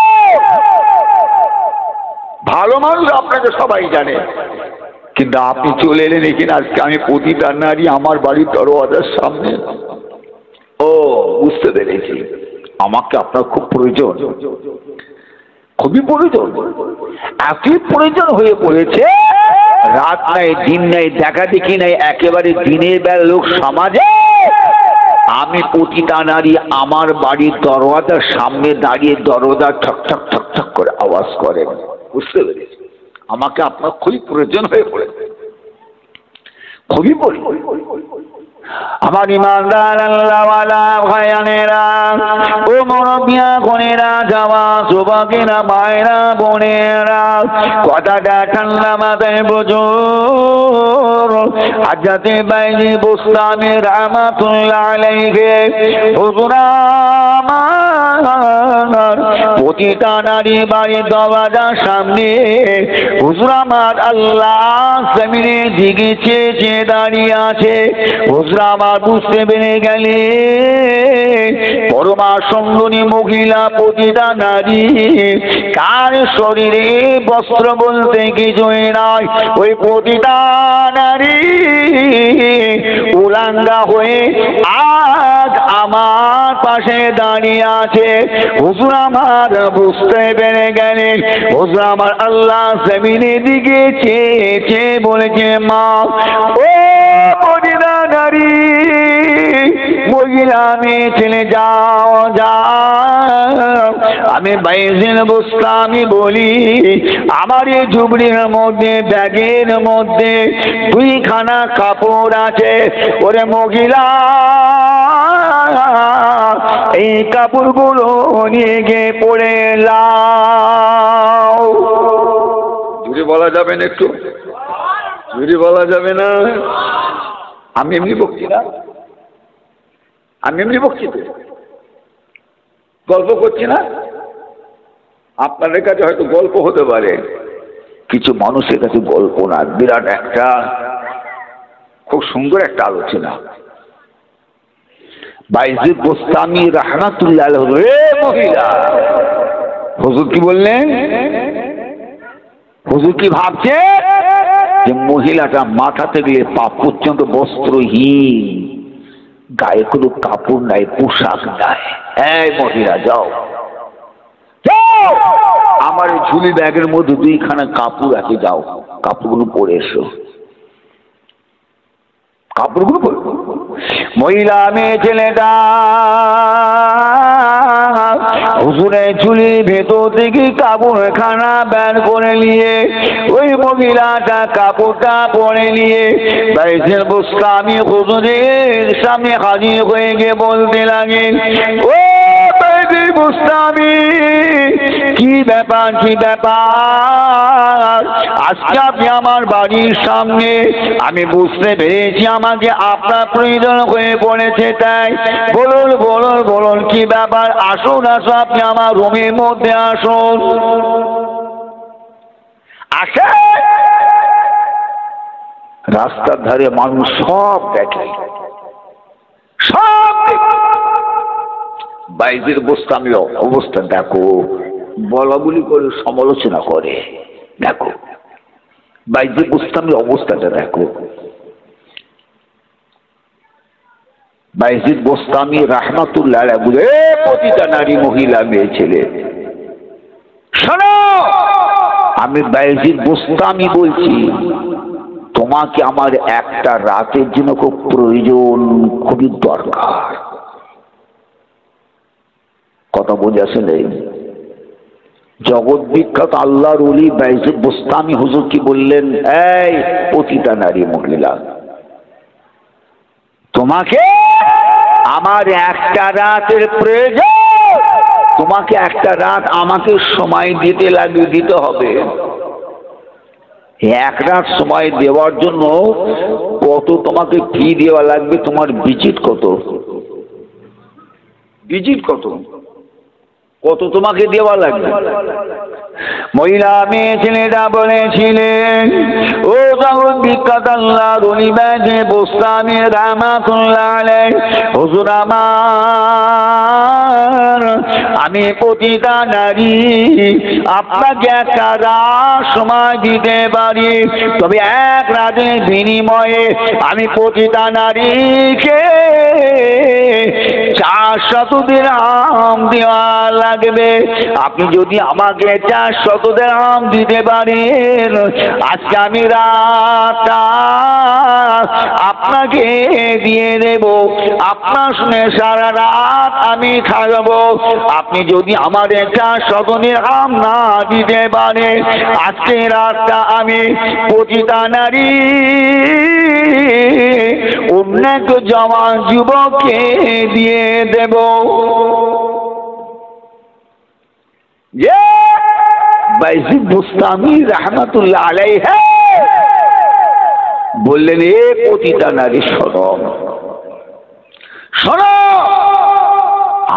ভালো মানুষ আপনাকে সবাই জানে, কিন্তু আপনি চলে এলেন এখানে আজকে আমি প্রতিটা নারী আমার বাড়ির দরওয়াজার সামনে। ও বুঝতে পেরেছি, আমাকে আপনার খুব প্রয়োজন, খুবই প্রয়োজন, এতই প্রয়োজন হয়ে পড়েছে। রাত নাই দিন নাই দেখা দেখি নাই, একেবারে দিনের বেলা লোক সমাজে আমি প্রতিটা নারী আমার বাড়ির দরওয়াজার সামনে দাঁড়িয়ে দরজা ঠক ঠক ঠক ঠক করে আওয়াজ করে। বুঝতে পেরেছি, আমাকে আপনার খুবই প্রয়োজন হয়ে পড়েছে, খুবই প্রয়োজন। আমার ইমানদার আল্লাহওয়ালা ভাইয়ানেরা, ও মুরব্বিয়া বোনেরা, যাওয়া যুবকেরা, মায়েরা, বোনেরা, কথাটা ঠান্ডা মাথায় বুঝুন। হযরতে বাইজিদ বোস্তামি রহমাতুল্লাহ আলাইহি হুজুর আমার প্রতিটা নারী বাড়ির দরওয়াজার সামনে হুজুর আমার আল্লাহ জমিনের দিকে চেয়ে দাঁড়িয়ে আছে। হুজুর আমার বুঝতে পেরে গেলে পরমা সুন্দরী মহিলা প্রতিটা নারী, কার শরীরে বস্ত্র বলতে কিছুই নয়, ওই প্রতিটা নারী উলাঙ্গা হয়ে আজ আমার পাশে দাঁড়িয়ে আছে। হুজুর আমার বুঝতে পেরে গেলেন, হুজুর আমার আল্লাহ জমিনের দিকে চেয়ে চেয়ে বলেছে, মা ও প্রতিটা নারী, মহিলা মেয়ে ছেলে যাও যাও। আমি বাইজিদ বোস্তামি বলি, আমার এই ঝুবড়ির মধ্যে ব্যাগের মধ্যে 2খানা কাপড় আছে। ওরে মহিলা, এই কাপড়গুলো নিয়ে গিয়ে পড়ে লাও। যদি বলা যাবে না, একটু যদি বলা যাবে না। আমি এমনি বকছি না, আমি এমনি বকছি তো, গল্প করছি না। আপনাদের কাছে হয়তো গল্প হতে পারে, কিছু মানুষের কাছে গল্প না, বিরাট একটা খুব সুন্দর একটা আলোচনা। বাইজিদ বোস্তামি রহমাতুল্লাহ আলাইহি, মহিলা, হুজুর কি বললেন? হুজুর কি ভাবছে যে মহিলাটা মাথা থেকে পা পর্যন্ত বস্ত্রহীন, গায়ে কোনো কাপড় নাই, পোশাক নাই। এই মহিলা যাও, আমার ঝুলি ব্যাগের মধ্যে 2খানা কাপড় আছে, যাও কাপড়গুলো পরে এসো, কাপড়গুলো পরে। মহিলা মেয়ে ছেলেটা হুজুরের ঝুলির ভেতর থেকে কাপড়খানা বের করে নিয়ে ওই মহিলাটা কাপড়টা পরে নিয়ে বাইজিদ বোস্তামি হুজুরের সামনে হাজির হয়ে গিয়ে বলতে লাগে, ও বাইজিদ বোস্তামি, কি ব্যাপার, কি ব্যাপার? আজকে আপনি আমার বাড়ির সামনে, আমি বুঝতে পেরেছি আমাকে আপনার প্রয়োজন হয়ে পড়েছে, তাই বলুন বলুন বলুন কি ব্যাপার? আসুন আসুন, আপনি আমার রুমের মধ্যে আসুন। আসে, রাস্তার ধারে মানুষ সব দেখে, সব দেখে। বাইজিদ বোস্তামির অবস্থা দেখো, বলা বলি করে সমালোচনা করে। দেখো বাইজিদ বোস্তামির অবস্থাটা দেখো। বাইজিদ বোস্তামি রহমাতুল্লাহ আলাইহি বলে, প্রতিটা নারী, মহিলা, মেয়ে ছেলে, শোনো, আমি বাইজিদ বোস্তামি বলছি, তোমাকে আমার একটা রাতের জন্য খুব প্রয়োজন, খুবই দরকার। কথা বোঝাছে নেই। জগৎ বিখ্যাত আল্লাহর ওলি বাইজিদ বুস্তামি হুজুর কি বললেন, এই পতিতা নারী মহিলা, তোমাকে আমার একটা রাতের প্রয়োজন, তোমাকে একটা রাত আমাকে সময় দিতে হবে। এক রাত সময় দেওয়ার জন্য কত তোমাকে ফি দেওয়া লাগবে? তোমার ভিজিট কত, ভিজিট কত, কত তোমাকে দেওয়া লাগবে? মহিলা মেয়ে ছেলেটা বলেছিলেন, ও জগৎ বিখ্যাত আল্লাহর ওলি বাইজিদ বুস্তামি রাহমাতুল্লাহ আলাইহি, হুজুর আমার, আমি পতিতা নারী, আপনাকে একটা রাত সময় দিতে পারি, তবে এক রাতের বিনিময়ে আমি পতিতা নারীকে 400 দিরহাম দেওয়া লাগবে। আপনি যদি আমাকে 400 দিরহাম দিতে পারেন, আজকে আমি রাতটা আপনাকে দিয়ে দেব, আপনার শুনে সারা রাত আমি থাকবো। আপনি যদি আমার 400 দিরহাম না দিতে পারেন, আজকে রাতটা আমি পতিতা নারী অন্য এক জওয়ান যুবককে দিয়ে দেব। বাইজিদ বুস্তামি রাহমাতুল্লাহ আলাইহি বললেন, এ পতিতা নারী শোনো, শোনো,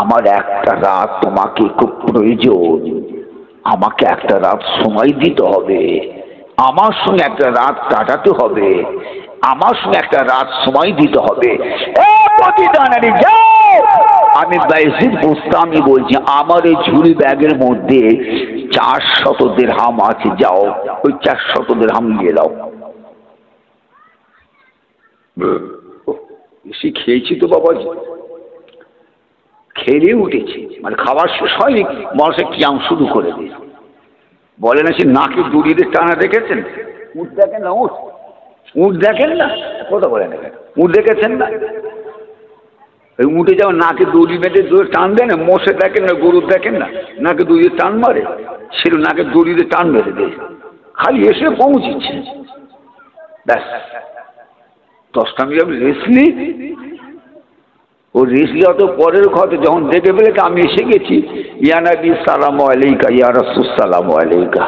আমার একটা রাত তোমাকে খুব প্রয়োজন, আমাকে একটা রাত সময় দিতে হবে, আমার সঙ্গে একটা রাত কাটাতে হবে, আমার সঙ্গে একটা রাত সময় দিতে হবে। এ পতিতা নারী যাও। আমি বাইজিদ বুস্তামি বলছি, আমার এই ঝুড়ি ব্যাগের মধ্যে 400 দিরহাম আছে, যাও ওই 400 দিরহাম নিয়ে দাও। বেশি খেয়েছি তো বাবাজি, খেলে উঠেছি, মানে খাবার শেষ হয়নি, মানুষের কিয়াম শুরু করে দিয়েছে। বলে না সে নাকে দড়িতে টানা দেখেছেন? উঠ দেখেন না, উঠ উঠ দেখেন না, কথা বলে না, উঠ দেখেছেন না? ওই উঠে যাও নাকে দড়ি বেঁধে টান দেয় না, মোষে দেখেন না, গরু দেখেন না, নাকে দড়িতে টান মারে, সেটা নাকে দড়িতে টান মেরে দেয়, খালি এসে পৌঁছিচ্ছে, ব্যাস 10টা মিনিট রেসলি। ও রেসলি অত পরের কথা, যখন দেখে ফেলে আমি এসে গেছি, ইয়া নবী সালাম আলাইকা, ইয়া রাসূল সালাম আলাইকা,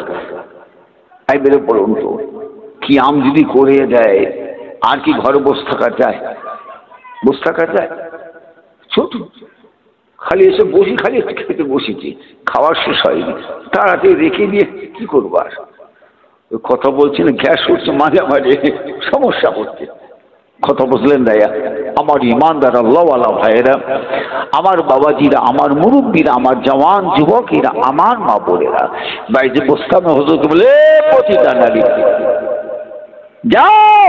আই বেরো বলুন তো, কি আম যদি করে দেয় আর কি ঘরে বসে থাকা যায়? বসে থাকা যায়? ছোট খালি এসে বসি, খালি খেতে বসেছি, খাওয়ার শেষ হয়নি, তাড়াতাড়ি রেখে দিয়ে কি করবো? আর ওই কথা বলছি না, গ্যাস উঠছে মাঝে মাঝে, সমস্যা হচ্ছে। কথা বুঝলেন দায়া? আমার ইমানদার আল্লাহওয়ালা ভাইয়েরা, আমার বাবাজিরা, আমার মুরব্বীরা, আমার জওয়ান যুবকেরা, আমার মা বোনেরা, বাইজিদ বুস্তামি হুজুরকে বলে, পতিতা নারী যাও,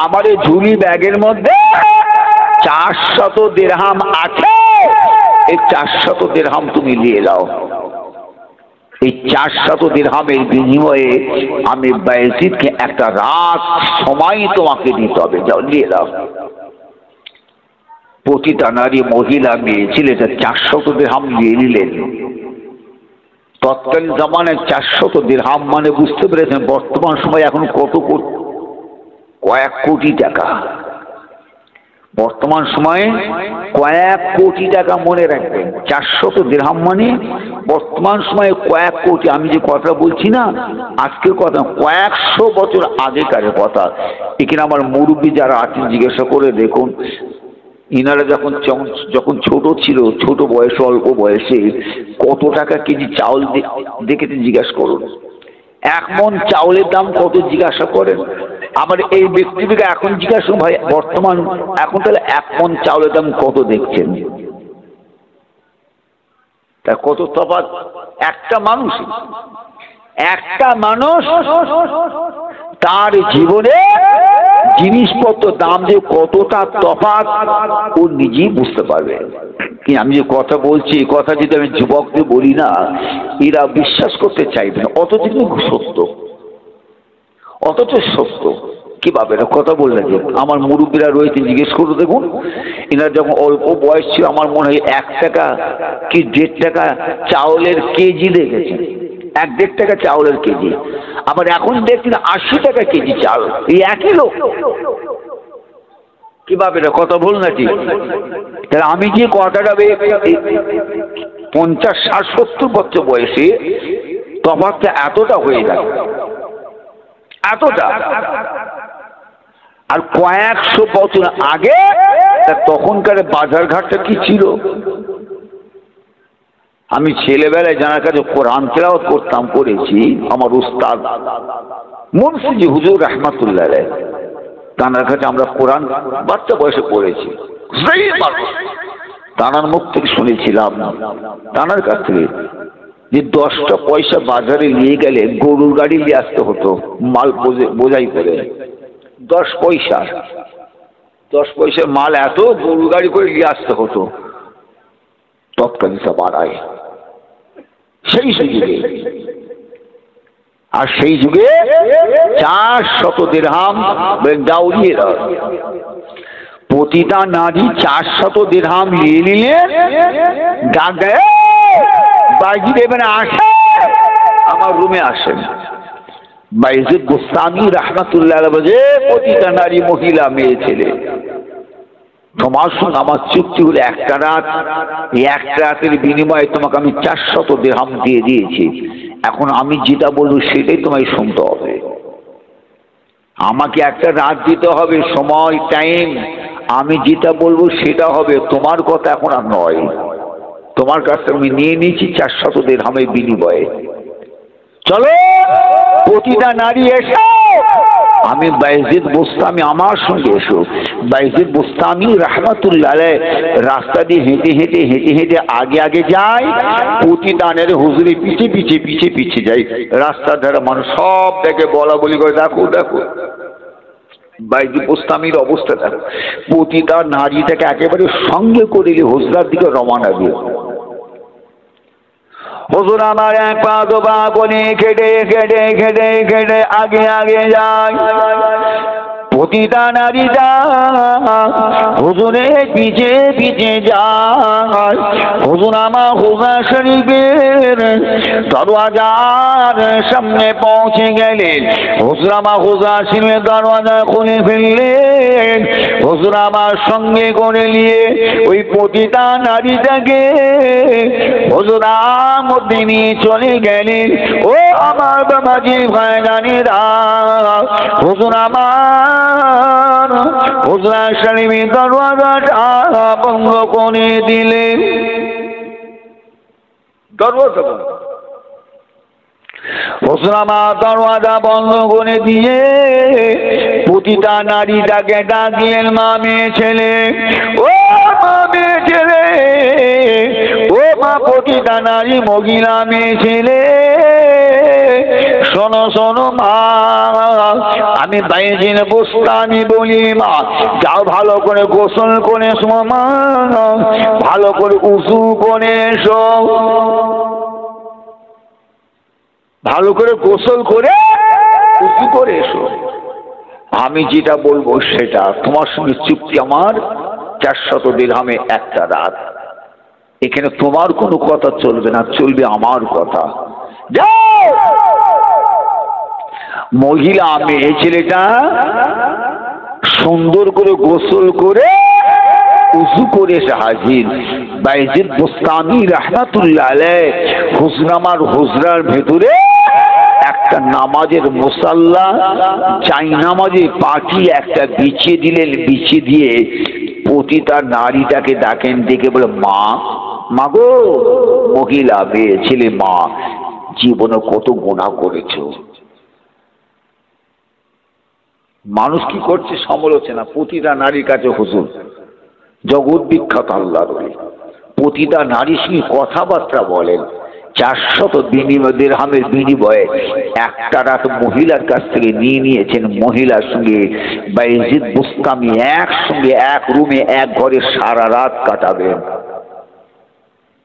আমার এই ঝুলি ব্যাগের মধ্যে 400 দিরহাম আছে, এই 400 দিরহাম তুমি নিয়ে যাও। এই 400 দিরহামের বিনিময়ে আমি বাইজিদকে একটা রাত সময় তোমাকে দিতে হবে, যাও নিয়ে দাও। পতিতা নারী মহিলা মেয়ে ছেলেটা 400 দিরহাম নিয়ে নিলেন। তৎকালীন জামানায় 400 দিরহাম মানে বুঝতে পেরেছেন বর্তমান সময় এখন কত, কয়েক কোটি টাকা। বর্তমান সময়ে কয়েক কোটি টাকা, মনে রাখবেন। 400 দিরহাম মানে বর্তমান সময়ে কয়েক কোটি। আমি যে কথা বলছি না আজকের কথা, কয়েকশো বছর আগেকার কথা। এখানে আমার মুরব্বী যারা আছেন জিজ্ঞাসা করে দেখুন, ইনারা যখন ছোট ছিল, ছোট বয়সে, অল্প বয়সে কত টাকা কেজি চাউল দেখেতে জিজ্ঞাসা করুন। 1 মণ চাউলের দাম কত জিজ্ঞাসা করেন। আমার এই ব্যক্তিকে এখন জিজ্ঞাসা, ভাই বর্তমান এখন তাহলে 1 মণ চাউলের দাম কত দেখছেন? তা কত তফাৎ? একটা মানুষ তার জীবনে জিনিসপত্র দাম যে কতটা তফাৎ ও নিজেই বুঝতে পারবে। কি আমি যে কথা বলছি, এই কথা যদি আমি যুবকদের বলি না, এরা বিশ্বাস করতে চাইবে না, অথচ সত্য। কি ভাবে কথা বললেন যে আমার মুরব্বীরা রয়েছে, জিজ্ঞেস করো দেখুন। এনার যখন অল্প বয়স ছিল আমার মনে হয় 1 টাকা কি 1.5 টাকা চাউলের কেজি দেখেছেন, 1-1.5 টাকা চাউলের কেজি। আবার এখন দেখছেন 80 টাকা কেজি চাল, এই একই লোক। কি ভাবে কথা বল নাকি? তাহলে আমি যে কথাটা 50, 60, 70 বছর বয়সে তফাৎটা এতটা হয়ে গেল, এতটা। আর কয়েকশো বছর আগে তখনকার বাজার ঘাটটা কি ছিল? আমি ছেলেবেলায় যার কাছে কোরআন তেলাওয়াত করতাম, পড়েছি, আমার উস্তাদ মুন্সি হুজুর রহমাতুল্লাহ আলাইহি, তার কাছে আমরা কোরআন বাচ্চা বয়সে পড়েছি। তানার মুখ থেকে শুনেছিলাম, তানার কাছ থেকে, যে 10টা পয়সা বাজারে নিয়ে গেলে গরুর গাড়ি নিয়ে আসতে হতো মাল বোঝাই করে। 10 পয়সার মাল এত গরুর গাড়ি করে নিয়ে আসতে হতো। তৎকালীন সব আড়াই সেই সুযোগে, আর সেই যুগে 400 দিরহাম দাউরিয়ে প্রতিটা নারী 400 দিরহাম নিয়ে নিলেন। ডাক দেয়, বাজি দেবেন, আসে আমার রুমে আসেন। বাইজিদ বুস্তামি রহমাতুল্লাহ আলাইহি, প্রতিটা নারী, মহিলা, মেয়ে, ছেলে, তোমার সঙ্গে আমার চুক্তি হলো একটা রাত, এই একটা রাতের বিনিময়ে তোমাকে আমি 400 দিরহাম দিয়ে দিয়েছি। এখন আমি যেটা বলবো সেটাই তোমায় শুনতে হবে। আমাকে একটা রাত দিতে হবে, সময়, টাইম। আমি যেটা বলবো সেটা হবে, তোমার কথা এখন আর নয়। তোমার কাছ থেকে আমি নিয়ে নিয়েছি 400 দিরহামের বিনিময়ে। চলো প্রতিটা নারী এসো। আমি বাইজিদ বুস্তামি, আমার সঙ্গে এসো। বাইজিদ বুস্তামি রহমাতুল্লাহ আলাইহি রাস্তা দিয়ে হেঁটে হেঁটে হেঁটে হেঁটে আগে আগে যায়, প্রতিটা নারী হুজুরে পিছে পিছে পিছে পিছে যায়। রাস্তার ধারে মানুষ সব দেখে, বলা বলি করে, দেখো দেখো বাইজিদ বুস্তামির অবস্থা দেখো। প্রতিটা নারীটাকে একেবারে সঙ্গে করে হুজরার দিকে রওনা দিয়ে। হুজুর আমার এক পা দুপা করে খেটে খেটে খেটে খেটে আগে আগে যায়। প্রতিটা নারীরা হুজুরের পিছে পিছে যায়। হুজুর আমার হুজা শরীফের দরওয়াজার সামনে পৌঁছে গেলেন। হুজুর আমার হুজা শরীফের দরওয়াজা খুলে ফেললেন। হুজুর আমার সঙ্গে করে নিয়ে ওই প্রতিটা নারীটাকে হুজুর মধ্যে নিয়ে চলে গেলেন। ও আমার বাবাজি ভাইজানেরা, হুজুর আমার হুজরা শরীফের দরওয়াজাটা বন্ধ করে দিলেন। হুজুর আমার দরওয়াজা বন্ধ করে দিয়ে প্রতিটা নারীটাকে ডাকলেন, মা, মেয়ে, ছেলে, ও মা, মেয়ে, ছেলে, ও মা, প্রতিটা নারী, মহিলা, মেয়ে, ছেলে, শোনো শোনো মা, আমি বাইজিদ বুস্তামি বলি, মা, যাও ভালো করে গোসল করে এসো মা, ভালো করে উযু করে এসো, ভালো করে গোসল করে উযু করে এসো। আমি যেটা বলবো সেটা, তোমার সঙ্গে চুক্তি আমার 400 দিরহামে একটা রাত। এখানে তোমার কোনো কথা চলবে না, চলবে আমার কথা। যাও। মহিলা, মেয়ে, ছেলেটা সুন্দর করে গোসল করে উযু করে এসে হাজির। বাইজিদ বুস্তামি রহমাতুল্লাহ আলাইহি হুজরামার হুজরার ভেতরে একটা নামাজের মুসাল্লা, চাই নামাজে পাটি একটা বিছিয়ে দিলেন। বিছিয়ে দিয়ে প্রতিটা নারীটাকে ডাকেন, ডেকে বলে, মা, মা গো, মহিলা, মেয়ে, ছেলে, মা, জীবনে কত গুনাহ করেছো। মানুষ কি করছে? সমালোচনা। প্রতিটা নারীর কাছে হুজুর জগৎ বিখ্যাত আল্লাহর ওলি, প্রতিটা নারীর সঙ্গে কথাবার্তা বলেন। 400 দিরহামের বিনিময়ে একটা রাত মহিলার কাছ থেকে নিয়ে নিয়েছেন। মহিলার সঙ্গে বাইজিদ বুস্তামি একসঙ্গে এক রুমে এক ঘরে সারা রাত কাটাবেন।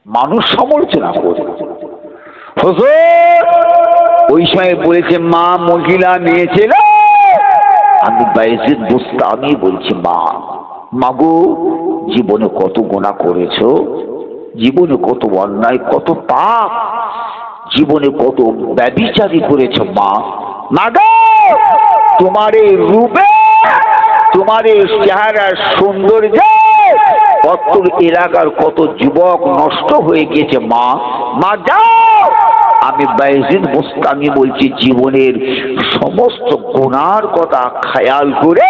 মানুষ সমালোচনা করে। হুজুর ওই সময় বলেছে, মা, মহিলা, মেয়ে, ছেলে, আমি বাইজিদ বুস্তামি বলছি, মা মাগো, জীবনে কত গুনাহ করেছো, জীবনে কত অন্যায়, কত পাপ, জীবনে কত ব্যভিচারী করেছো মা। মাগো, তোমার এই রূপে, তোমার এই চেহারার সৌন্দর্য কত এলাকার কত যুবক নষ্ট হয়ে গেছে মা। মা যাও। আমি বাইজিদ বুস্তামি বলছি, জীবনের সমস্ত গুনার কথা খেয়াল করে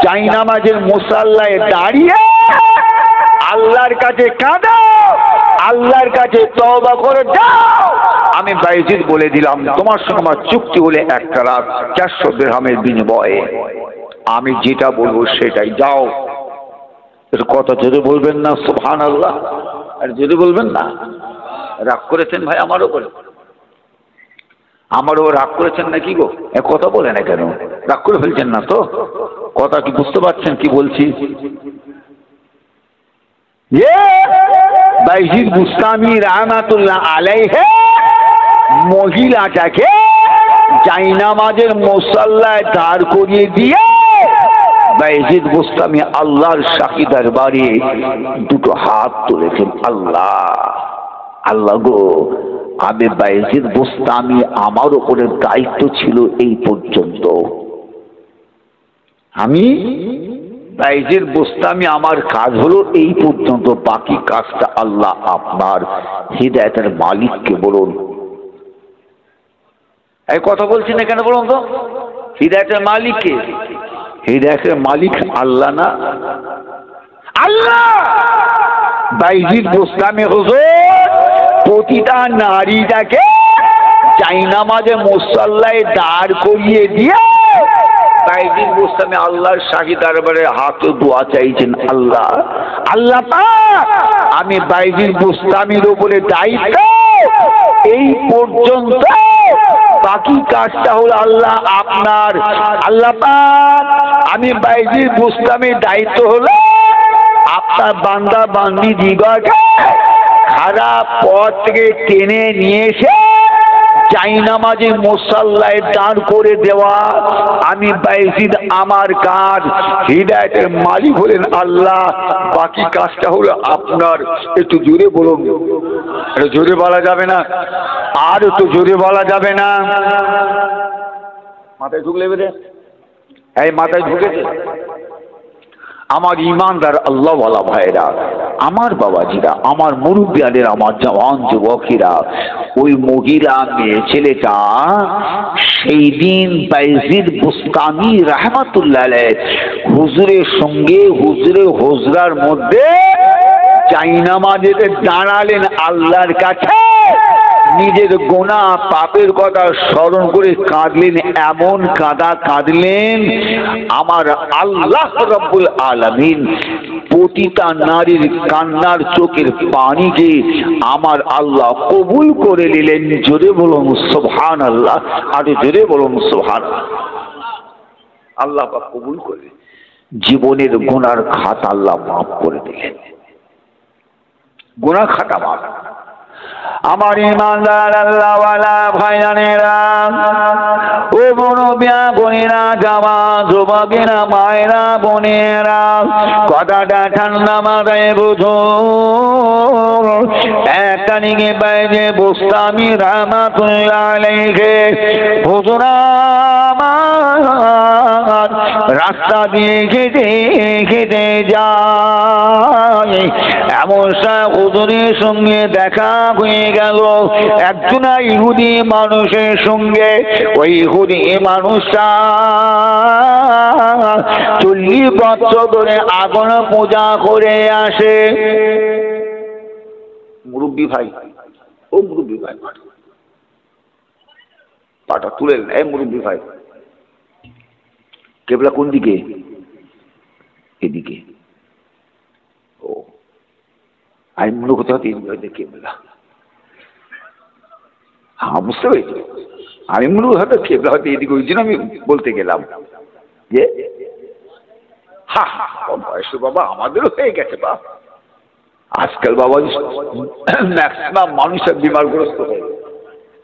জায়নামাজের মুসাল্লায় দাঁড়িয়ে আল্লাহর কাছে কাঁদো, আল্লাহর কাছে তওবা করে যাও। আমি বাইজিদ বলে দিলাম, তোমার সঙ্গে আমার চুক্তি হলে একটা রাত 400 দিরহামের বিনিময়ে, আমি যেটা বলবো সেটাই, যাও। এর কথা যদি বলবেন না সুবহানাল্লাহ, আর যদি বলবেন না, রাগ করেছেন ভাই আমার উপরে? আমারও রাগ করেছেন নাকি গো? এ কথা বলে না কেন? রাগ করে ফেলছেন না তো? কথা কি বুঝতে পারছেন কি বলছি? বাইজিদ বুস্তামি রাহমাতুল্লাহ আলাইহি মহিলাটাকে জায়নামাজের মুসাল্লায় দাঁড় করিয়ে দিয়ে বাইজিদ বুস্তামি আল্লাহর সাক্ষী দরবারে দুটো হাত তুলেছেন, আল্লাহ আল্লাহ গো, আমি বাইজিদ বুস্তামি, আমার উপরে দায়িত্ব ছিল এই পর্যন্ত, আমি বাইজিদ বুস্তামি, আমার কাজ হলো এই পর্যন্ত, বাকি কাজটা আল্লাহ আপনার হিদায়াতের মালিককে বলুন। এই কথা বলছি না কেন বলুন তো? হিদায়াতের মালিককে, হিদায়াতের মালিক আল্লাহ না? আল্লাহ। বাইজিদ বুস্তামি হুজুর প্রতিটা নারীটাকে জায়নামাজে মুসাল্লায় দাঁড় করিয়ে দিয়ে বাইজিদ বুস্তামি আল্লাহর শাহী দরবারে হাতে দোয়া চাইছেন, আল্লাহ আল্লাহ পাক, আমি বাইজিদ বুস্তামির উপরে দায়িত্ব এই পর্যন্ত, বাকি কাজটা হলো আল্লাহ আপনার। আল্লাহ পাক, আমি বাইজিদ বুস্তামির দায়িত্ব হলো আপনার বান্দা বান্দি দিগকে খারাপ পথ থেকে টেনে নিয়ে এসে জায়নামাজে মুসাল্লায় দাঁড় করে দেওয়া। আমি বাইজিদ, আমার কাজ, হিদায়াতের মালিক হলেন আল্লাহ, বাকি কাজটা হলো আপনার। একটু জোরে বলুন, একটু জোরে বলা যাবে না? আর একটু জোরে বলা যাবে না? মাথায় ঢুকলে বেরে, এই মাথায় ঢুকেছে? আমার ইমানদার আল্লাহওয়ালা ভাইরা, আমার বাবাজিরা, আমার মুরব্বিয়াদের, আমার জওয়ান যুবকেরা, ওই মহিলা মেয়ে ছেলেটা সেই দিন বাইজিদ বুস্তামি রাহমাতুল্লাহ আলাইহি হুজুরের সঙ্গে হুজুরের হুজরার মধ্যে জায়নামাজেতে দাঁড়ালেন, আল্লাহর কাছে নিজের গুনাহ পাপের কথা স্মরণ করে কাঁদলেন, এমন কাঁদা কাঁদলেন আমার আল্লাহ রাব্বুল আলামিন প্রতিটা নারীর কান্নার চোখের পানিকে আমার আল্লাহ কবুল করে নিলেন। জোরে বলুন সুবহানাল্লাহ, আর জোরে বলুন সুবহানাল্লাহ। আল্লাহ পাক কবুল করে জীবনের গুনার খাতা আল্লাহ মাফ করে দিলেন, গুনাহ খাতা মাফ। আমার ইমানদার আল্লাহওয়ালা ভাইরানেরা, ও মুরব্বিয়া বোনেরা, জাওয়ান যুবকেরা, মায়েরা, বোনেরা, কথাটা ঠান্ডা মাথায় বুঝুন। এক তারিখে বাইজিদ বুস্তামি রাহমাতুল্লাহ আলাইহি হুজুর আমার রাস্তা দিয়ে হেঁটে হেঁটে যায়, এমন হুজুরের সঙ্গে দেখা হয়ে গেল একজন ইহুদি মানুষের সঙ্গে। ওই ইহুদি মানুষটা 40 বছর ধরে আগুন পূজা করে আসে। মুরব্বী ভাই, ও মুরব্বী ভাই, পাটা তুলে নেয়। মুরব্বী ভাই, কেবলা কোন দিকে? এদিকে। ও, আমি মনে করতে হয়তো কেবলা। হ্যাঁ, বুঝতে পেরেছি। আমি মনে করি হয়তো কেবলা হয়তো এদিকে, ওই জন্য আমি বলতে গেলাম যে হা বয়স বাবা আমাদেরও হয়ে গেছে। বা আজকাল বাবাজি ম্যাক্সিমাম মানুষের বিমারগ্রস্ত হয়ে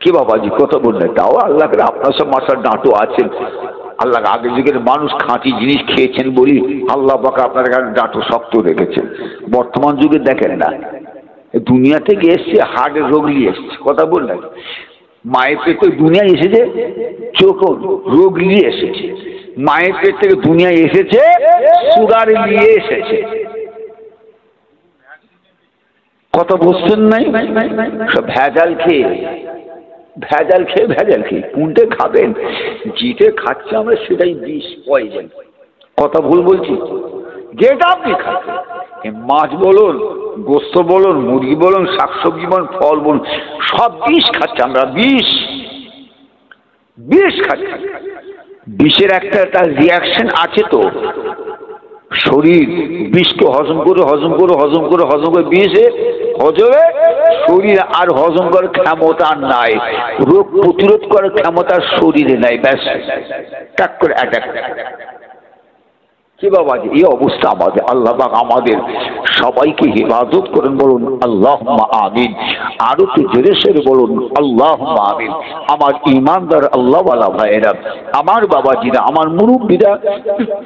কি বাবাজি কথা বললেন, তাও আল্লাহ করে আপনার সব মাসার ডাঁটো আছেন, আল্লাহ আগে যুগের মানুষ খাঁটি জিনিস খেয়েছেন বলি আল্লাহ পাক আপনার কাছে ডাঁটো শক্ত রেখেছেন। বর্তমান যুগে দেখেন না, দুনিয়া থেকে এসছে হার্টের রোগ নিয়ে এসছে, কথা বললেন, মায়ের পেটে দুনিয়ায় এসেছে চোখ রোগ নিয়ে এসেছে, মায়ের পেট থেকে দুনিয়ায় এসেছে সুগার নিয়ে এসেছে। কথা বুঝছেন নাই? সব ভেজাল খেয়ে ভেজাল খেয়ে ভেজাল খেয়ে কোনটে খাবেন? যেটা খাচ্ছে আমরা সেটাই বিষ, পয়জন। কথা ভুল বলছি? যেটা আপনি খাচ্ছেন, মাছ বলুন, গোস্ত বলুন, মুরগি বলুন, শাকসবজি বলুন, ফল বলুন, সব বিষ খাচ্ছি আমরা, বিষ বিষ খাচ্ছি। বিষের একটা তার রিয়াকশন আছে তো, শরীর বিষকে হজম করে হজম করে হজম করে হজম করে বিষে হজমে শরীর আর হজম করার ক্ষমতা নাই, রোগ প্রতিরোধ করার ক্ষমতা শরীরে নাই, ব্যাস টাক করে অ্যাটাক। কি বাবা, এই অবস্থা আমাদের। আল্লাহ পাক আমাদের সবাইকে হিফাজত করেন, বলুন আল্লাহুম্মা আমিন। আরো তো জোরে সোরে বলুন আল্লাহুম্মা আমিন। আমার ঈমানদার আল্লাহওয়ালা ভাইয়েরা, আমার বাবাজিরা, আমার মুরব্বীরা,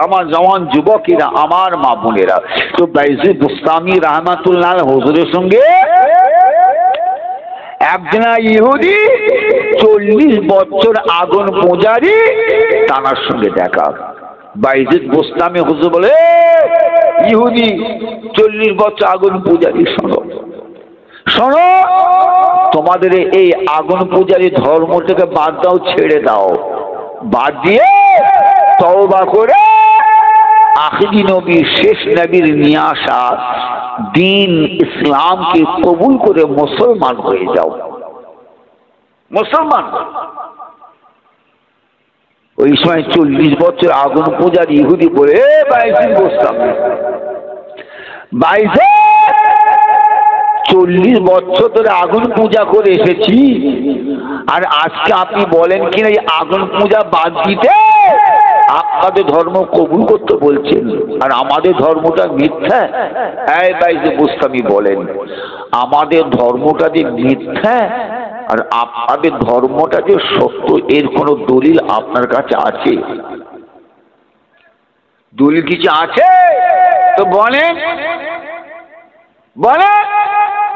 আমার জওয়ান যুবকেরা, আমার মা বোনেরা, তো বাইজিদ বুস্তামি রাহমাতুল্লাহ হুজুরের সঙ্গে একজনা ইহুদি 40 বছর আগুন পূজারি তানার সঙ্গে দেখা। বাইজিদ বুস্তামি হুজুর বলে, ইহুদি 40 বছর আগুন পূজারি, শোনো শোনো, তোমাদের এই আগুন পূজারি ধর্মটাকে বাদ দাও, ছেড়ে দাও, বাদ দিয়ে তওবা করে আখিরি নবী শেষ নবীর নিয়ে আসা দিন ইসলামকে কবুল করে মুসলমান হয়ে যাও, মুসলমান। ওই সময় 40 বছর আগুন পূজার ইহুদি বলে, বাইজিদ বুস্তামি, বাইজিদ 40 বছর ধরে আগুন পূজা করে এসেছি, আর আজকে আপনি বলেন কিনা এই আগুন পূজা বাদ দিতে, আপনাদের ধর্ম কবুল করতে বলছেন, আর আমাদের ধর্মটা মিথ্যা। এই বাইজিদ বুস্তামি বলেন, আমাদের ধর্মটা যে মিথ্যা আর আপনাদের ধর্মটা যে সত্য, এর কোন দলিল আপনার কাছে আছে? দলিল কিছু আছে তো বলেন, বলেন।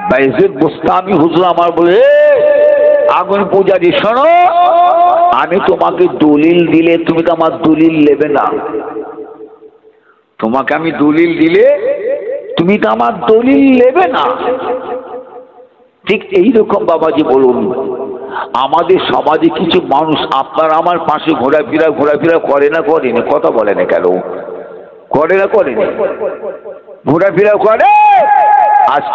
বাইজিদ বুস্তামি হুজুর আমার বলে, আগুন পূজারি শোনো, আমি তোমাকে দলিল দিলে তুমি তো আমার দলিল নেবে না, তোমাকে আমি দলিল দিলে তুমি তো আমার দলিল নেবে না। ঠিক এইরকম বাবাজি বলুন, আমাদের সমাজে কিছু মানুষ আপনার আমার পাশে ঘোরাফেরা করে না, করেনি? কথা বলে না কেন? করে না, করেনি? ঘোরাফেরা করে। আজ